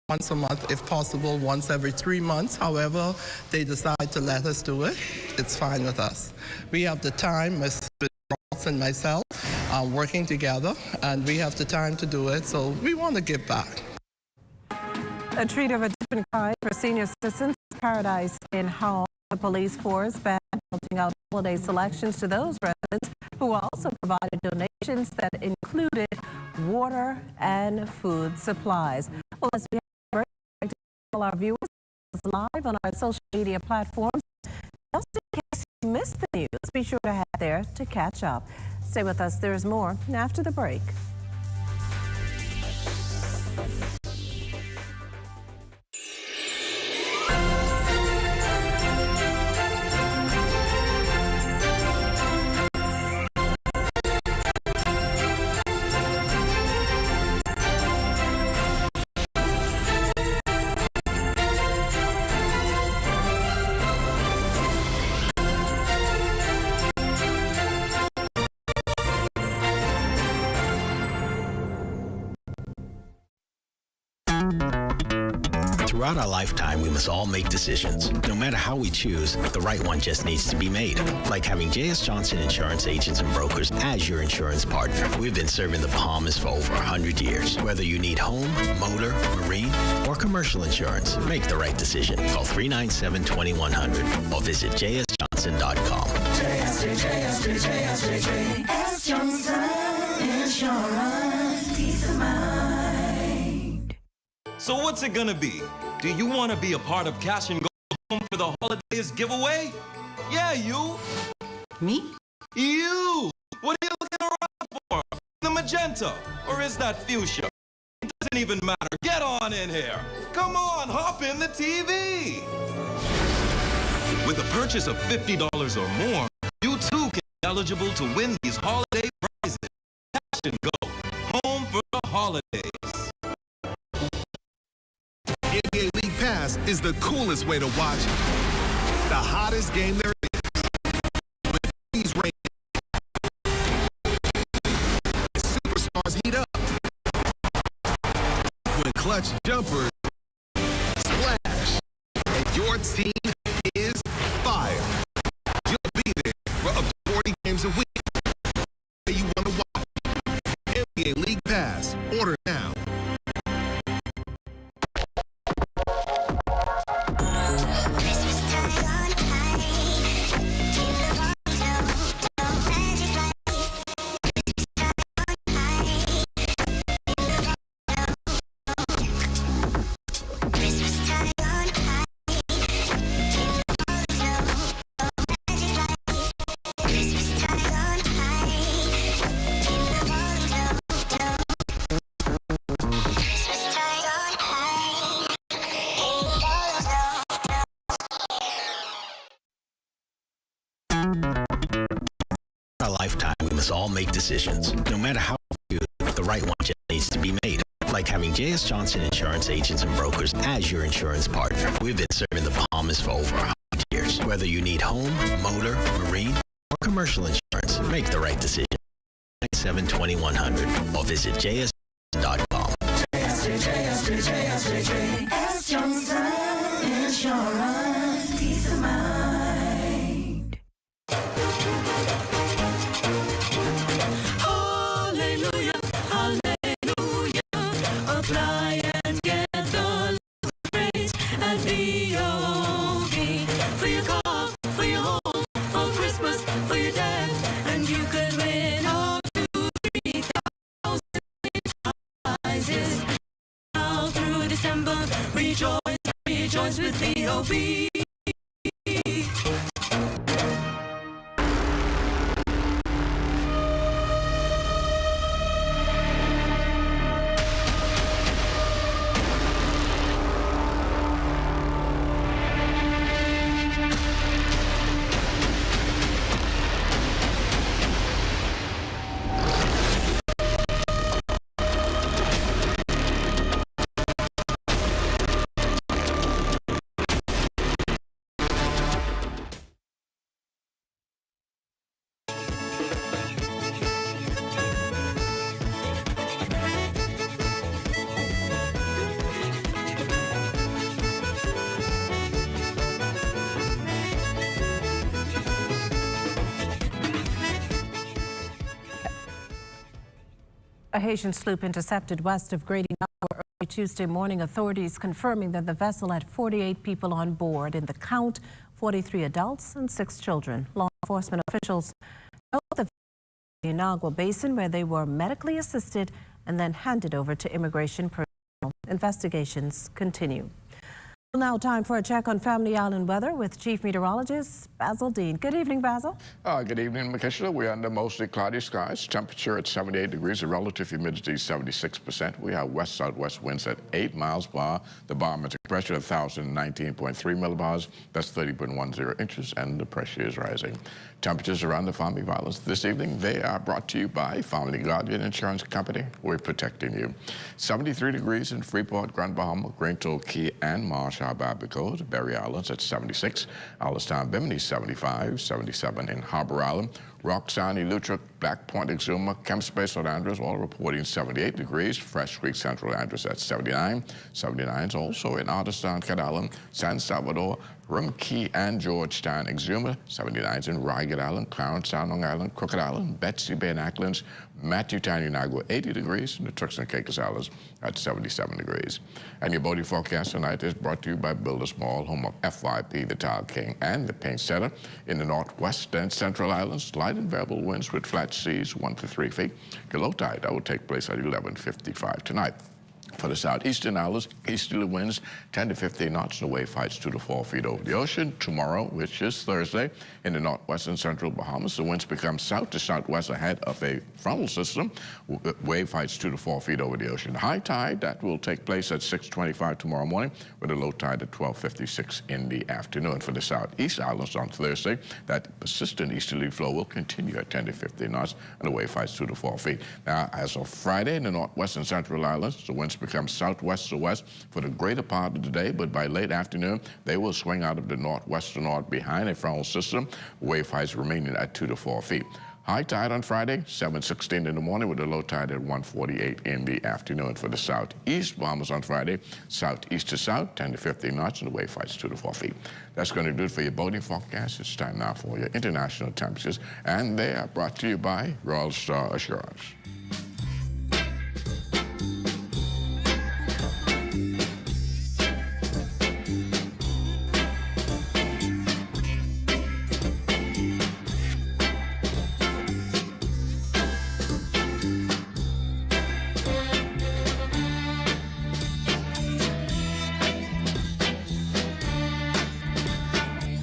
once a month, if possible, once every 3 months. However, they decide to let us do it. It's fine with us. We have the time, Ms. Ross and myself, working together, and we have the time to do it, so we want to give back. A treat of a different kind for senior citizens. Paradise in Hall, the police force band helping out holiday selections to those residents who also provided donations that included water and food supplies. Well, as we have to tell our viewers live on our social media platforms, just in case you missed the news, be sure to head there to catch up. Stay with us. There's more after the break. Throughout our lifetime, we must all make decisions. No matter how we choose, the right one just needs to be made. Like having J.S. Johnson Insurance Agents and Brokers as your insurance partner. We've been serving the Bahamas for over 100 years. Whether you need home, motor, marine, or commercial insurance, make the right decision. Call 397-2100 or visit jsjohnson.com. JS Johnson Insurance. Peace of mind. So what's it gonna be? Do you want to be a part of Cash and Go Home for the Holidays giveaway? Yeah, you. Me? You. What are you looking around for? The magenta? Or is that fuchsia? It doesn't even matter. Get on in here. Come on, hop in the TV. With a purchase of $50 or more, you too can be eligible to win these holiday prizes. Cash and Go Home for the Holidays. NBA League Pass is the coolest way to watch the hottest game there is. With these superstars heat up. When clutch jumpers splash and your team is fire. You'll be there for up to 40 games a week. You want to watch NBA League Pass. Order now. Our lifetime, we must all make decisions. No matter how we do, the right one just needs to be made. Like having J.S. Johnson Insurance Agents and Brokers as your insurance partner. We've been serving the Bahamas for over 100 years. Whether you need home, motor, marine, or commercial insurance, make the right decision. 97-2100 or visit js.com. JS Johnson Insurance. Peace of mind. Hallelujah, hallelujah. Apply and get the praise at B.O.B. For your car, for your home, for Christmas, for your dad. And you could win up to 3,000 prizes. All through December, rejoice, rejoice with B.O.B. A Haitian sloop intercepted west of Grady early Tuesday morning. Authorities confirming that the vessel had 48 people on board. In the count, 43 adults and 6 children. Law enforcement officials know the Inagua Basin, where they were medically assisted and then handed over to immigration personnel. Investigations continue. Now time for a check on Family Island weather with Chief Meteorologist Basil Dean. Good evening, Basil. Good evening, Makishla. We're under mostly cloudy skies. Temperature at 78 degrees. The relative humidity 76%. We have west-southwest winds at 8 miles per hour. The barometric pressure at 1,019.3 millibars. That's 30.10 inches, and the pressure is rising. Temperatures around the Family Islands this evening, they are brought to you by Family Guardian Insurance Company. We're protecting you. 73 degrees in Freeport, Grand Bahama, Greenville, Key, and Marshall, Barbacoa. Berry Islands at 76. Alistown, Bimini 75. 77 in Harbor Island. Roxanne, Eleuthera, Black Point, Exuma, Kemp Space, St. Andrews, all reporting 78 degrees. Fresh Creek, Central Andrews at 79. 79 is also in Artistown, Cat Island, San Salvador, Rum Key, and Georgetown, Exuma. 79 is in Ragged Island, Clarence Sound, Long Island, Crooked Island, Betsy Bay and Acklands, Matthewtown, Unagua, 80 degrees, and the Turks and Caicos Islands at 77 degrees. And your boating forecast tonight is brought to you by Builders Mall, home of FYP, the Tile King, and the Paint Center. In the northwest and central islands, light and variable winds with flat seas 1 to 3 feet. The low tide that will take place at 11:55 tonight. For the southeastern islands, easterly winds 10 to 15 knots, and the wave heights 2 to 4 feet over the ocean. Tomorrow, which is Thursday, in the northwest and central Bahamas, the winds become south to southwest ahead of a frontal system. Wave heights 2 to 4 feet over the ocean. High tide, that will take place at 6:25 tomorrow morning, with a low tide at 12:56 in the afternoon. For the southeast islands on Thursday, that persistent easterly flow will continue at 10 to 15 knots, and the wave heights 2 to 4 feet. Now, as of Friday, in the northwest and central islands, the winds become southwest to west for the greater part of the day, but by late afternoon, they will swing out of the northwest to north behind a frontal system, wave heights remaining at 2 to 4 feet. High tide on Friday, 7:16 in the morning, with a low tide at 1:48 in the afternoon. For the southeast Bahamas on Friday, southeast to south, 10 to 15 knots, and the wave heights 2 to 4 feet. That's going to do it for your boating forecast. It's time now for your international temperatures, and they are brought to you by Royal Star Assurance.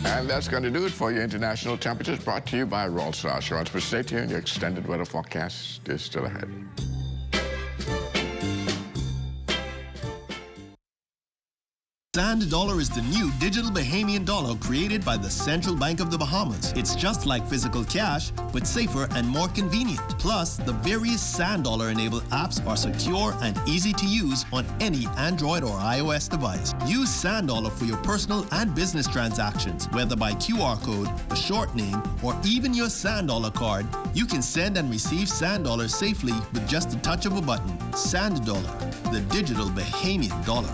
And that's going to do it for your international temperatures, brought to you by Royal Star Assurance. But stay tuned, your extended weather forecast is still ahead. Sand dollar is the new digital Bahamian dollar created by the Central Bank of the Bahamas. It's just like physical cash, but safer and more convenient. Plus, the various Sand dollar enabled apps are secure and easy to use on any Android or iOS device. Use Sand dollar for your personal and business transactions, whether by QR code, a short name, or even your Sand dollar card. You can send and receive Sand dollar safely with just a touch of a button. Sand dollar, the digital Bahamian dollar.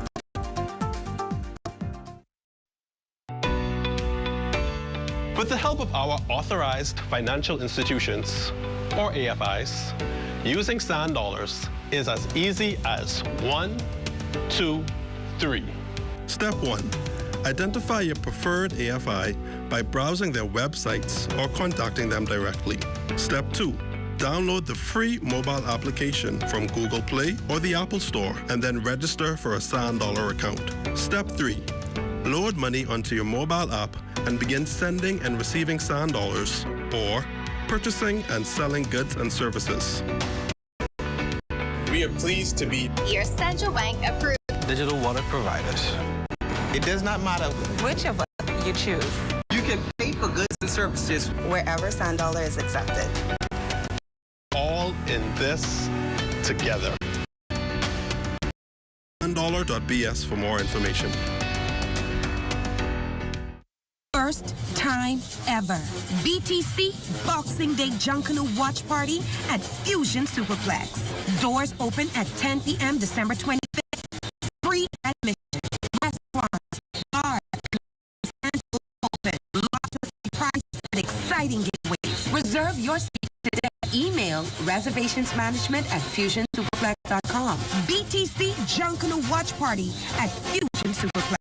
With the help of our authorized financial institutions, or AFIs, using Sand dollars is as easy as 1, 2, 3. Step 1. Identify your preferred AFI by browsing their websites or contacting them directly. Step 2. Download the free mobile application from Google Play or the Apple Store and then register for a Sand dollar account. Step 3. Load money onto your mobile app and begin sending and receiving Sand dollars or purchasing and selling goods and services. We are pleased to be your Central Bank approved digital wallet providers. It does not matter which of us you choose. You can pay for goods and services wherever Sand dollar is accepted. All in this together. Sanddollar.bs for more information. First time ever. BTC Boxing Day Junkanoo Watch Party at Fusion Superplex. Doors open at 10 p.m. December 25th. Free admission. Restaurants, bars, and open. Lots of surprises and exciting giveaways. Reserve your seat today. Email reservationsmanagement@fusionsuperplex.com. BTC Junkanoo Watch Party at Fusion Superplex.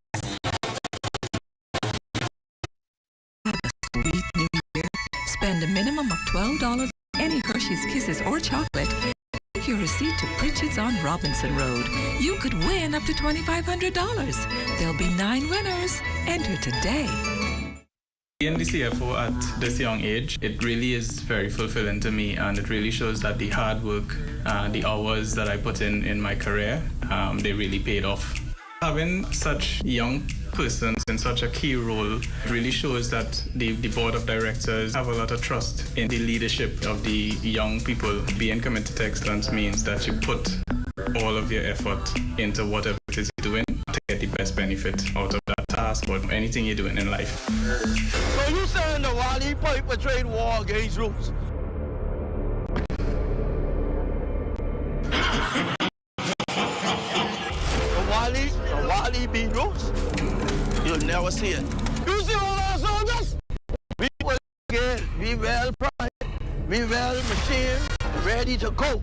Sweet New Year. Spend a minimum of $12 on any Hershey's Kisses or chocolate. Take your receipt to Pritchard's on Robinson Road. You could win up to $2,500. There'll be 9 winners. Enter today. Being the CFO at this young age, it really is very fulfilling to me, and it really shows that the hard work, the hours that I put in my career, they really paid off. Having such young persons in such a key role really shows that the board of directors have a lot of trust in the leadership of the young people. Being committed to excellence means that you put all of your effort into whatever it is you're doing to get the best benefit out of that task or anything you're doing in life. So you saying the Wally Piper trade war against rules? The Wally beat rules? You'll never see it. You see all our soldiers? We will get, be well primed, be well machined, ready to go.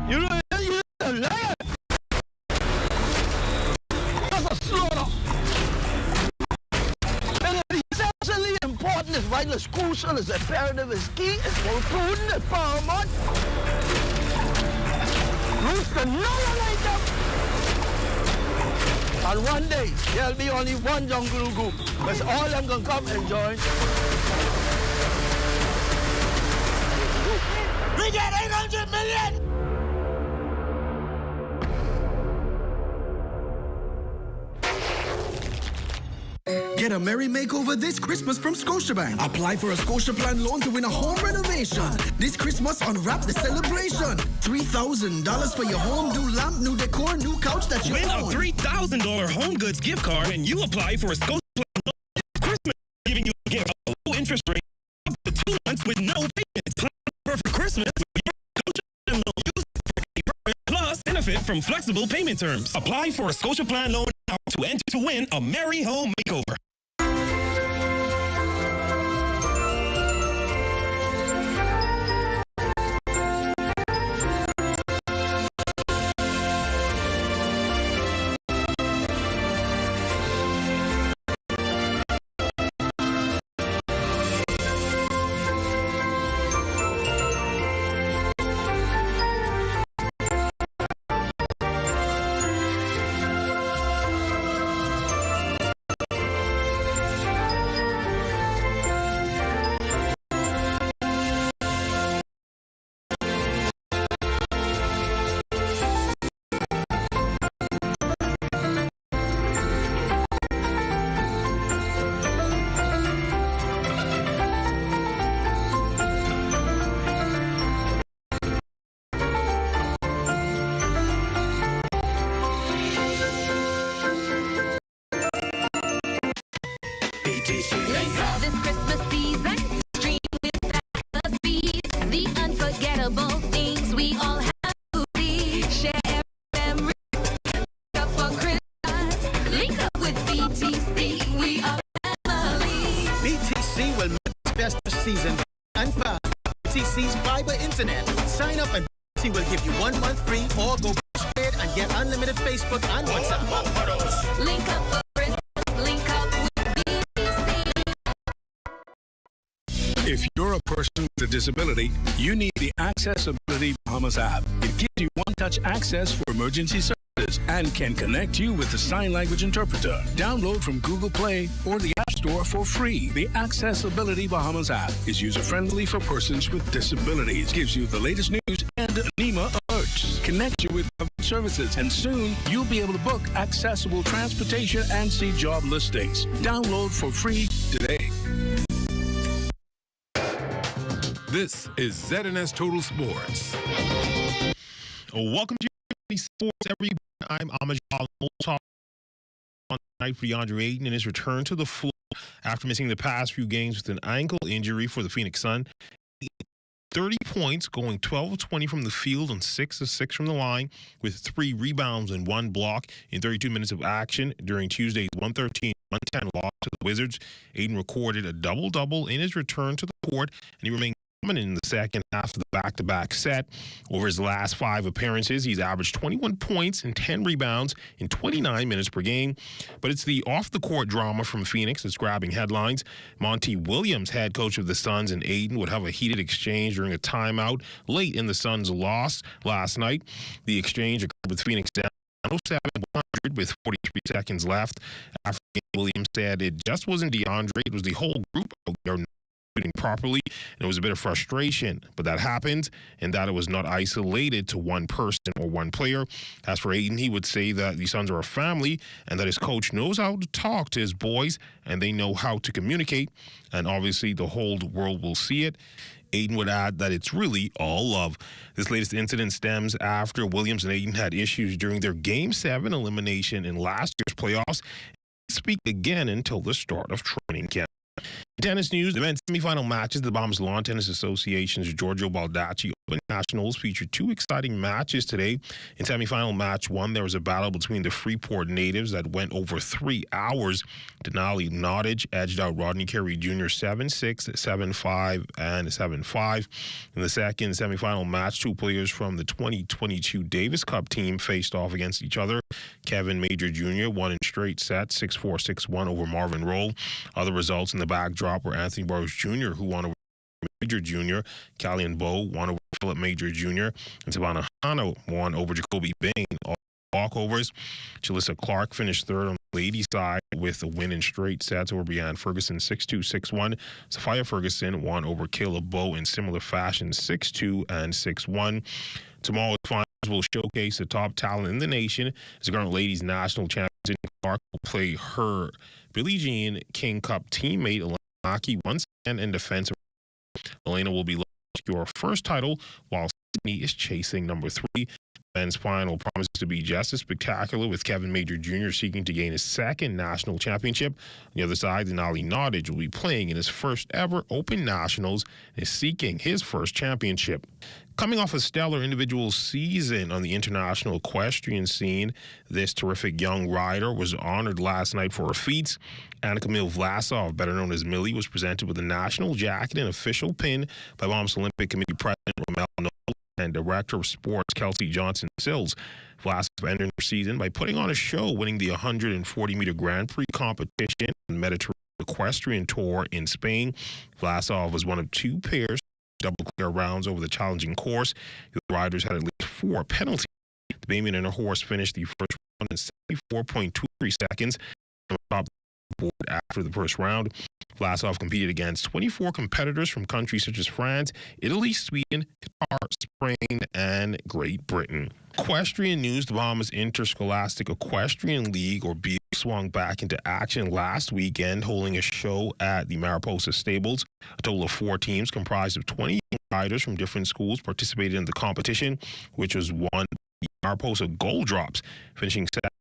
You know, you're a liar. That's a slaughter. And it's essentially important, it's vital, it's crucial, it's imperative, it's key, it's more prudent, it's paramount. Rules can annihilate them. And one day, there'll be only one Junkanoo group. Because all of them gonna come and join. We get 800 million! Get a merry makeover this Christmas from Scotiabank. Apply for a Scotiaplan loan to win a home renovation. This Christmas, unwrap the celebration. $3,000 for your home, new lamp, new decor, new couch that you Win own. a $3,000 home goods gift card when you apply for a Scotiaplan loan this Christmas, giving you a gift of low interest rate up to 2 months with no payments. Plan for Christmas with your Scotiaplan loan. Plus, benefit from flexible payment terms. Apply for a Scotiaplan loan now to enter to win a merry home makeover. season and fast. BTC's fiber internet. Sign up and BT will give you 1 month free or go straight and get unlimited Facebook and WhatsApp. Link up for Christmas. Link up with BTC. If you're a person with a disability, you need the Accessibility Bahamas app. It gives you one-touch access for emergency services and can connect you with the sign language interpreter. Download from Google Play or the App Store for free. The Accessibility Bahamas app is user-friendly for persons with disabilities, gives you the latest news and NEMA alerts, connects you with government services, and soon you'll be able to book accessible transportation and see job listings. Download for free today. This is ZNS Total Sports. Welcome to Sports, everyone. I'm Amajal. We'll talk on tonight for DeAndre Ayton and his return to the floor after missing the past few games with an ankle injury for the Phoenix Sun. 30 points, going 12 of 20 from the field and 6 of 6 from the line, with 3 rebounds and 1 block in 32 minutes of action during Tuesday's 113-110 loss to the Wizards. Ayton recorded a double-double in his return to the court, and he remained dominant in the second half of the back-to-back set. Over his last 5 appearances, he's averaged 21 points and 10 rebounds in 29 minutes per game. But it's the off-the-court drama from Phoenix that's grabbing headlines. Monty Williams, head coach of the Suns, and Ayton would have a heated exchange during a timeout late in the Suns' loss last night. The exchange occurred with Phoenix down 107-100 with 43 seconds left. After Williams said it just wasn't DeAndre, it was the whole group out there properly, and it was a bit of frustration, but that happened, and that it was not isolated to one person or one player. As for Ayton, he would say that the Suns are a family and that his coach knows how to talk to his boys and they know how to communicate, and obviously the whole world will see it. Ayton would add that it's really all love. This latest incident stems after Williams and Ayton had issues during their Game 7 elimination in last year's playoffs. Speak again until the start of training camp. Tennis news, the men's semifinal matches, the Bahamas Lawn Tennis Association's Giorgio Baldacci Open Nationals featured 2 exciting matches today. In semifinal match 1, there was a battle between the Freeport natives that went over 3 hours. Denali Nottage edged out Rodney Carey Jr. 7-6, 7-5, and 7-5. In the second semifinal match, 2 players from the 2022 Davis Cup team faced off against each other. Kevin Major Jr. won in straight sets, 6-4, 6-1 over Marvin Roll. Other results in the backdrop were Anthony Burroughs Jr., who won over Major Jr., Callian Bowe won over Philip Major Jr., and Savannah Hano won over Jacoby Bain. All walkovers. Jalissa Clark finished third on the ladies' side with a win in straight sets over Breanne Ferguson, 6-2, 6-1. Sophia Ferguson won over Caleb Bowe in similar fashion, 6-2 and 6-1. Tomorrow's finals will showcase the top talent in the nation as the current ladies' national champion Clark will play her Billie Jean King Cup teammate Elena Maki once again in defense. Elena will be looking for her first title while Sydney is chasing number 3. Men's final promises to be just as spectacular, with Kevin Major Jr. seeking to gain his 2nd national championship. On the other side, Denali Nottage will be playing in his first ever Open Nationals and is seeking his first championship. Coming off a stellar individual season on the international equestrian scene, this terrific young rider was honored last night for her feats. Anna Camille Vlasov, better known as Millie, was presented with a national jacket and official pin by Bahamas Olympic Committee President Romel Noel and Director of Sports Kelsey Johnson-Sills. Vlasov ended her season by putting on a show, winning the 140-meter Grand Prix competition on the Mediterranean Equestrian Tour in Spain. Vlasov was one of 2 pairs double clear rounds over the challenging course. The riders had at least 4 penalties. The Bahamian and her horse finished the first round in 74.23 seconds on top of the board after the first round. Vlasov competed against 24 competitors from countries such as France, Italy, Sweden, Qatar, Spain, and Great Britain. Equestrian news, the Bahamas Interscholastic Equestrian League, or BEAL, swung back into action last weekend, holding a show at the Mariposa Stables. A total of 4 teams comprised of 20 riders from different schools participated in the competition, which was won by the Mariposa Gold Drops, finishing second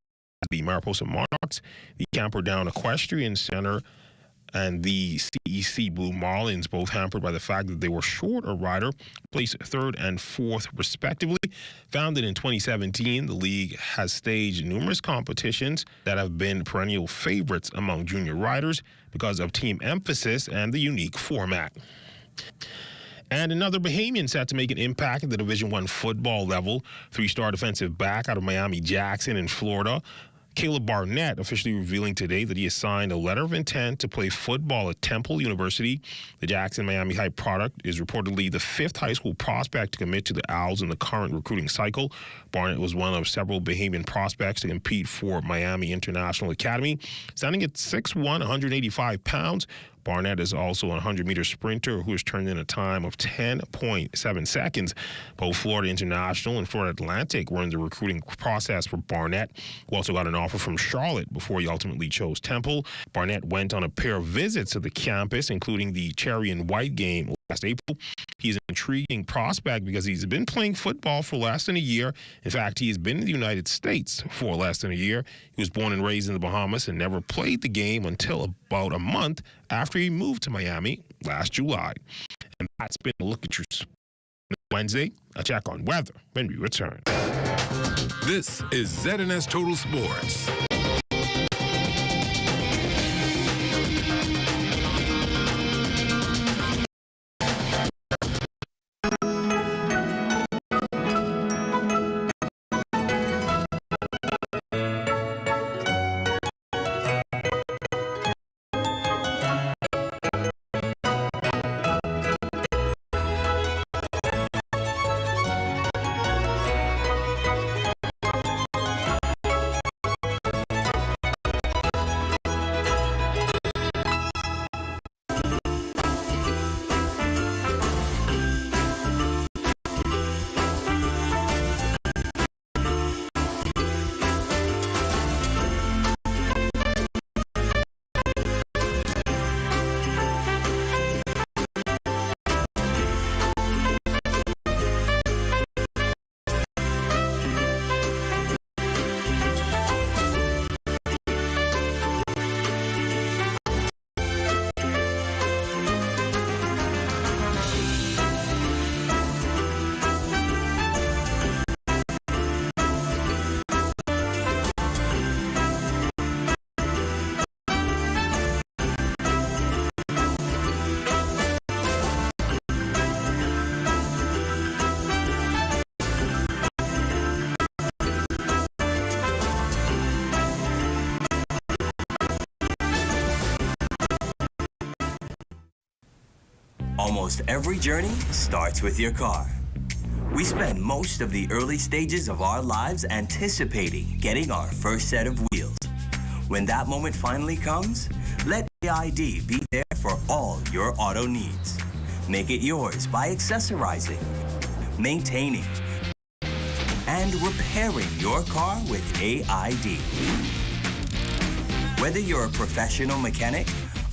the Mariposa Monarchs, the Camperdown Equestrian Center, and the CEC Blue Marlins, both hampered by the fact that they were short a rider, placed 3rd and 4th respectively. Founded in 2017, the league has staged numerous competitions that have been perennial favorites among junior riders because of team emphasis and the unique format. And another Bahamian set to make an impact at the Division I football level. Three-star defensive back out of Miami Jackson in Florida, Caleb Barnett, officially revealing today that he has signed a letter of intent to play football at Temple University. The Jackson-Miami High product is reportedly the fifth high school prospect to commit to the Owls in the current recruiting cycle. Barnett was one of several Bahamian prospects to compete for Miami International Academy. Standing at 6'1", 185 pounds, Barnett is also a 100-meter sprinter who has turned in a time of 10.7 seconds. Both Florida International and Florida Atlantic were in the recruiting process for Barnett, who also got an offer from Charlotte before he ultimately chose Temple. Barnett went on a pair of visits to the campus, including the Cherry and White game last April. He's an intriguing prospect because he's been playing football for less than a year. In fact, he has been in the United States for less than a year. He was born and raised in the Bahamas and never played the game until about a month after he moved to Miami last July. And that's been a look at your Wednesday. A check on weather when we return. This is ZNS Total Sports. Almost every journey starts with your car. We spend most of the early stages of our lives anticipating getting our first set of wheels. When that moment finally comes, let AID be there for all your auto needs. Make it yours by accessorizing, maintaining, and repairing your car with AID. Whether you're a professional mechanic,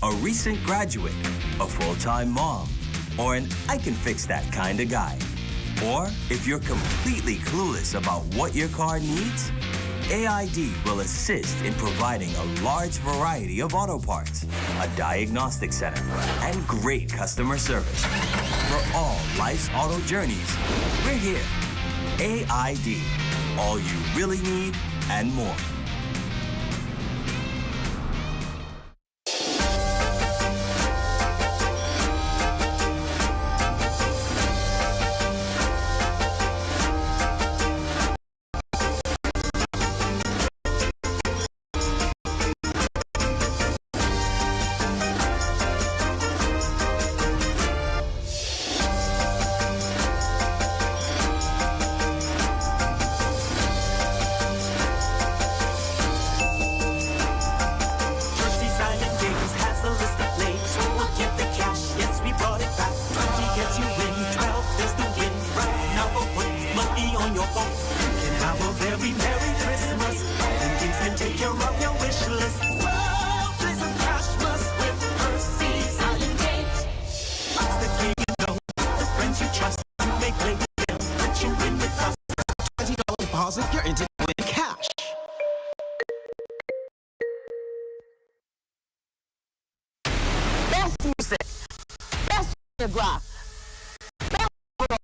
a recent graduate, a full-time mom, or an I can fix that kind of guy. Or if you're completely clueless about what your car needs, AID will assist in providing a large variety of auto parts, a diagnostic center, and great customer service. For all life's auto journeys, we're here. AID, all you really need and more. Deposit your internet with cash. Best music, best choreograph, best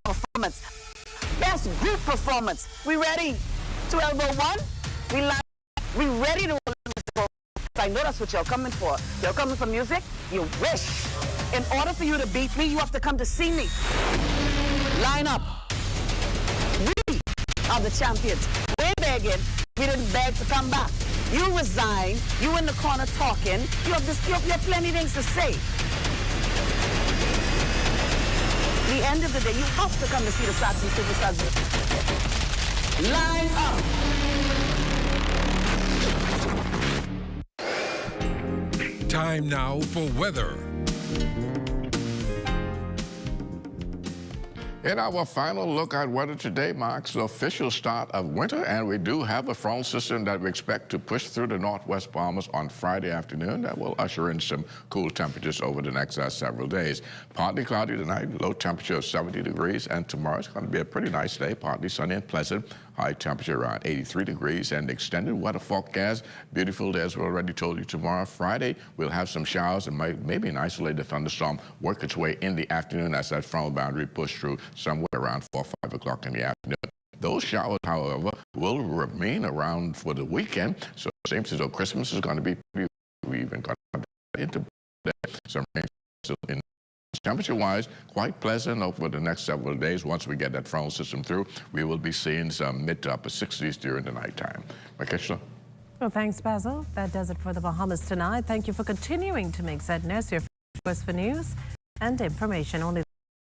performance, best group performance. We ready? 1201? We ready to I know that's what you're coming for. You're coming for music? You wish. In order for you to beat me, you have to come to see me. Line up. We are the champions. We're begging. We didn't beg to come back. You resign. You in the corner talking. You have plenty things to say. The end of the day, you have to come to see the Saxon Superstars. Line up. Time now for weather. In our final look at weather today marks the official start of winter, and we do have a front system that we expect to push through the northwest Bahamas on Friday afternoon. That will usher in some cool temperatures over the next several days. Partly cloudy tonight, low temperature of 70 degrees, and tomorrow's going to be a pretty nice day, partly sunny and pleasant. High temperature around 83 degrees, and extended weather forecast. Beautiful day, as we already told you. Tomorrow, Friday, we'll have some showers and maybe an isolated thunderstorm work its way in the afternoon as that frontal boundary push through somewhere around 4 or 5 o'clock in the afternoon. Those showers, however, will remain around for the weekend, so it seems as though Christmas is going to be pretty, we even got into some rain still in. Temperature-wise, quite pleasant over the next several days. Once we get that frontal system through, we will be seeing some mid to upper 60s during the nighttime. Makeshla? Well, thanks, Basil. That does it for the Bahamas tonight. Thank you for continuing to make ZNS your source for news and information. Only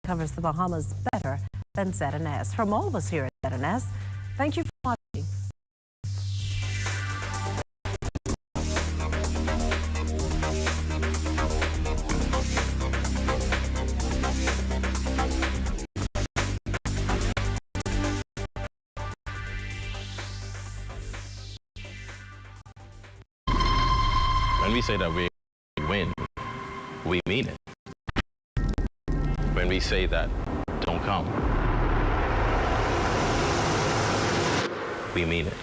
covers the Bahamas better than ZNS. From all of us here at ZNS, thank you for watching. When we say that we win, we mean it. When we say that don't come, we mean it.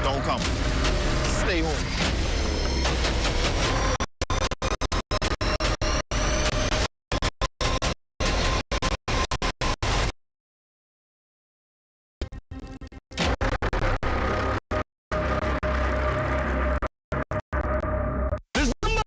Don't come. Stay home.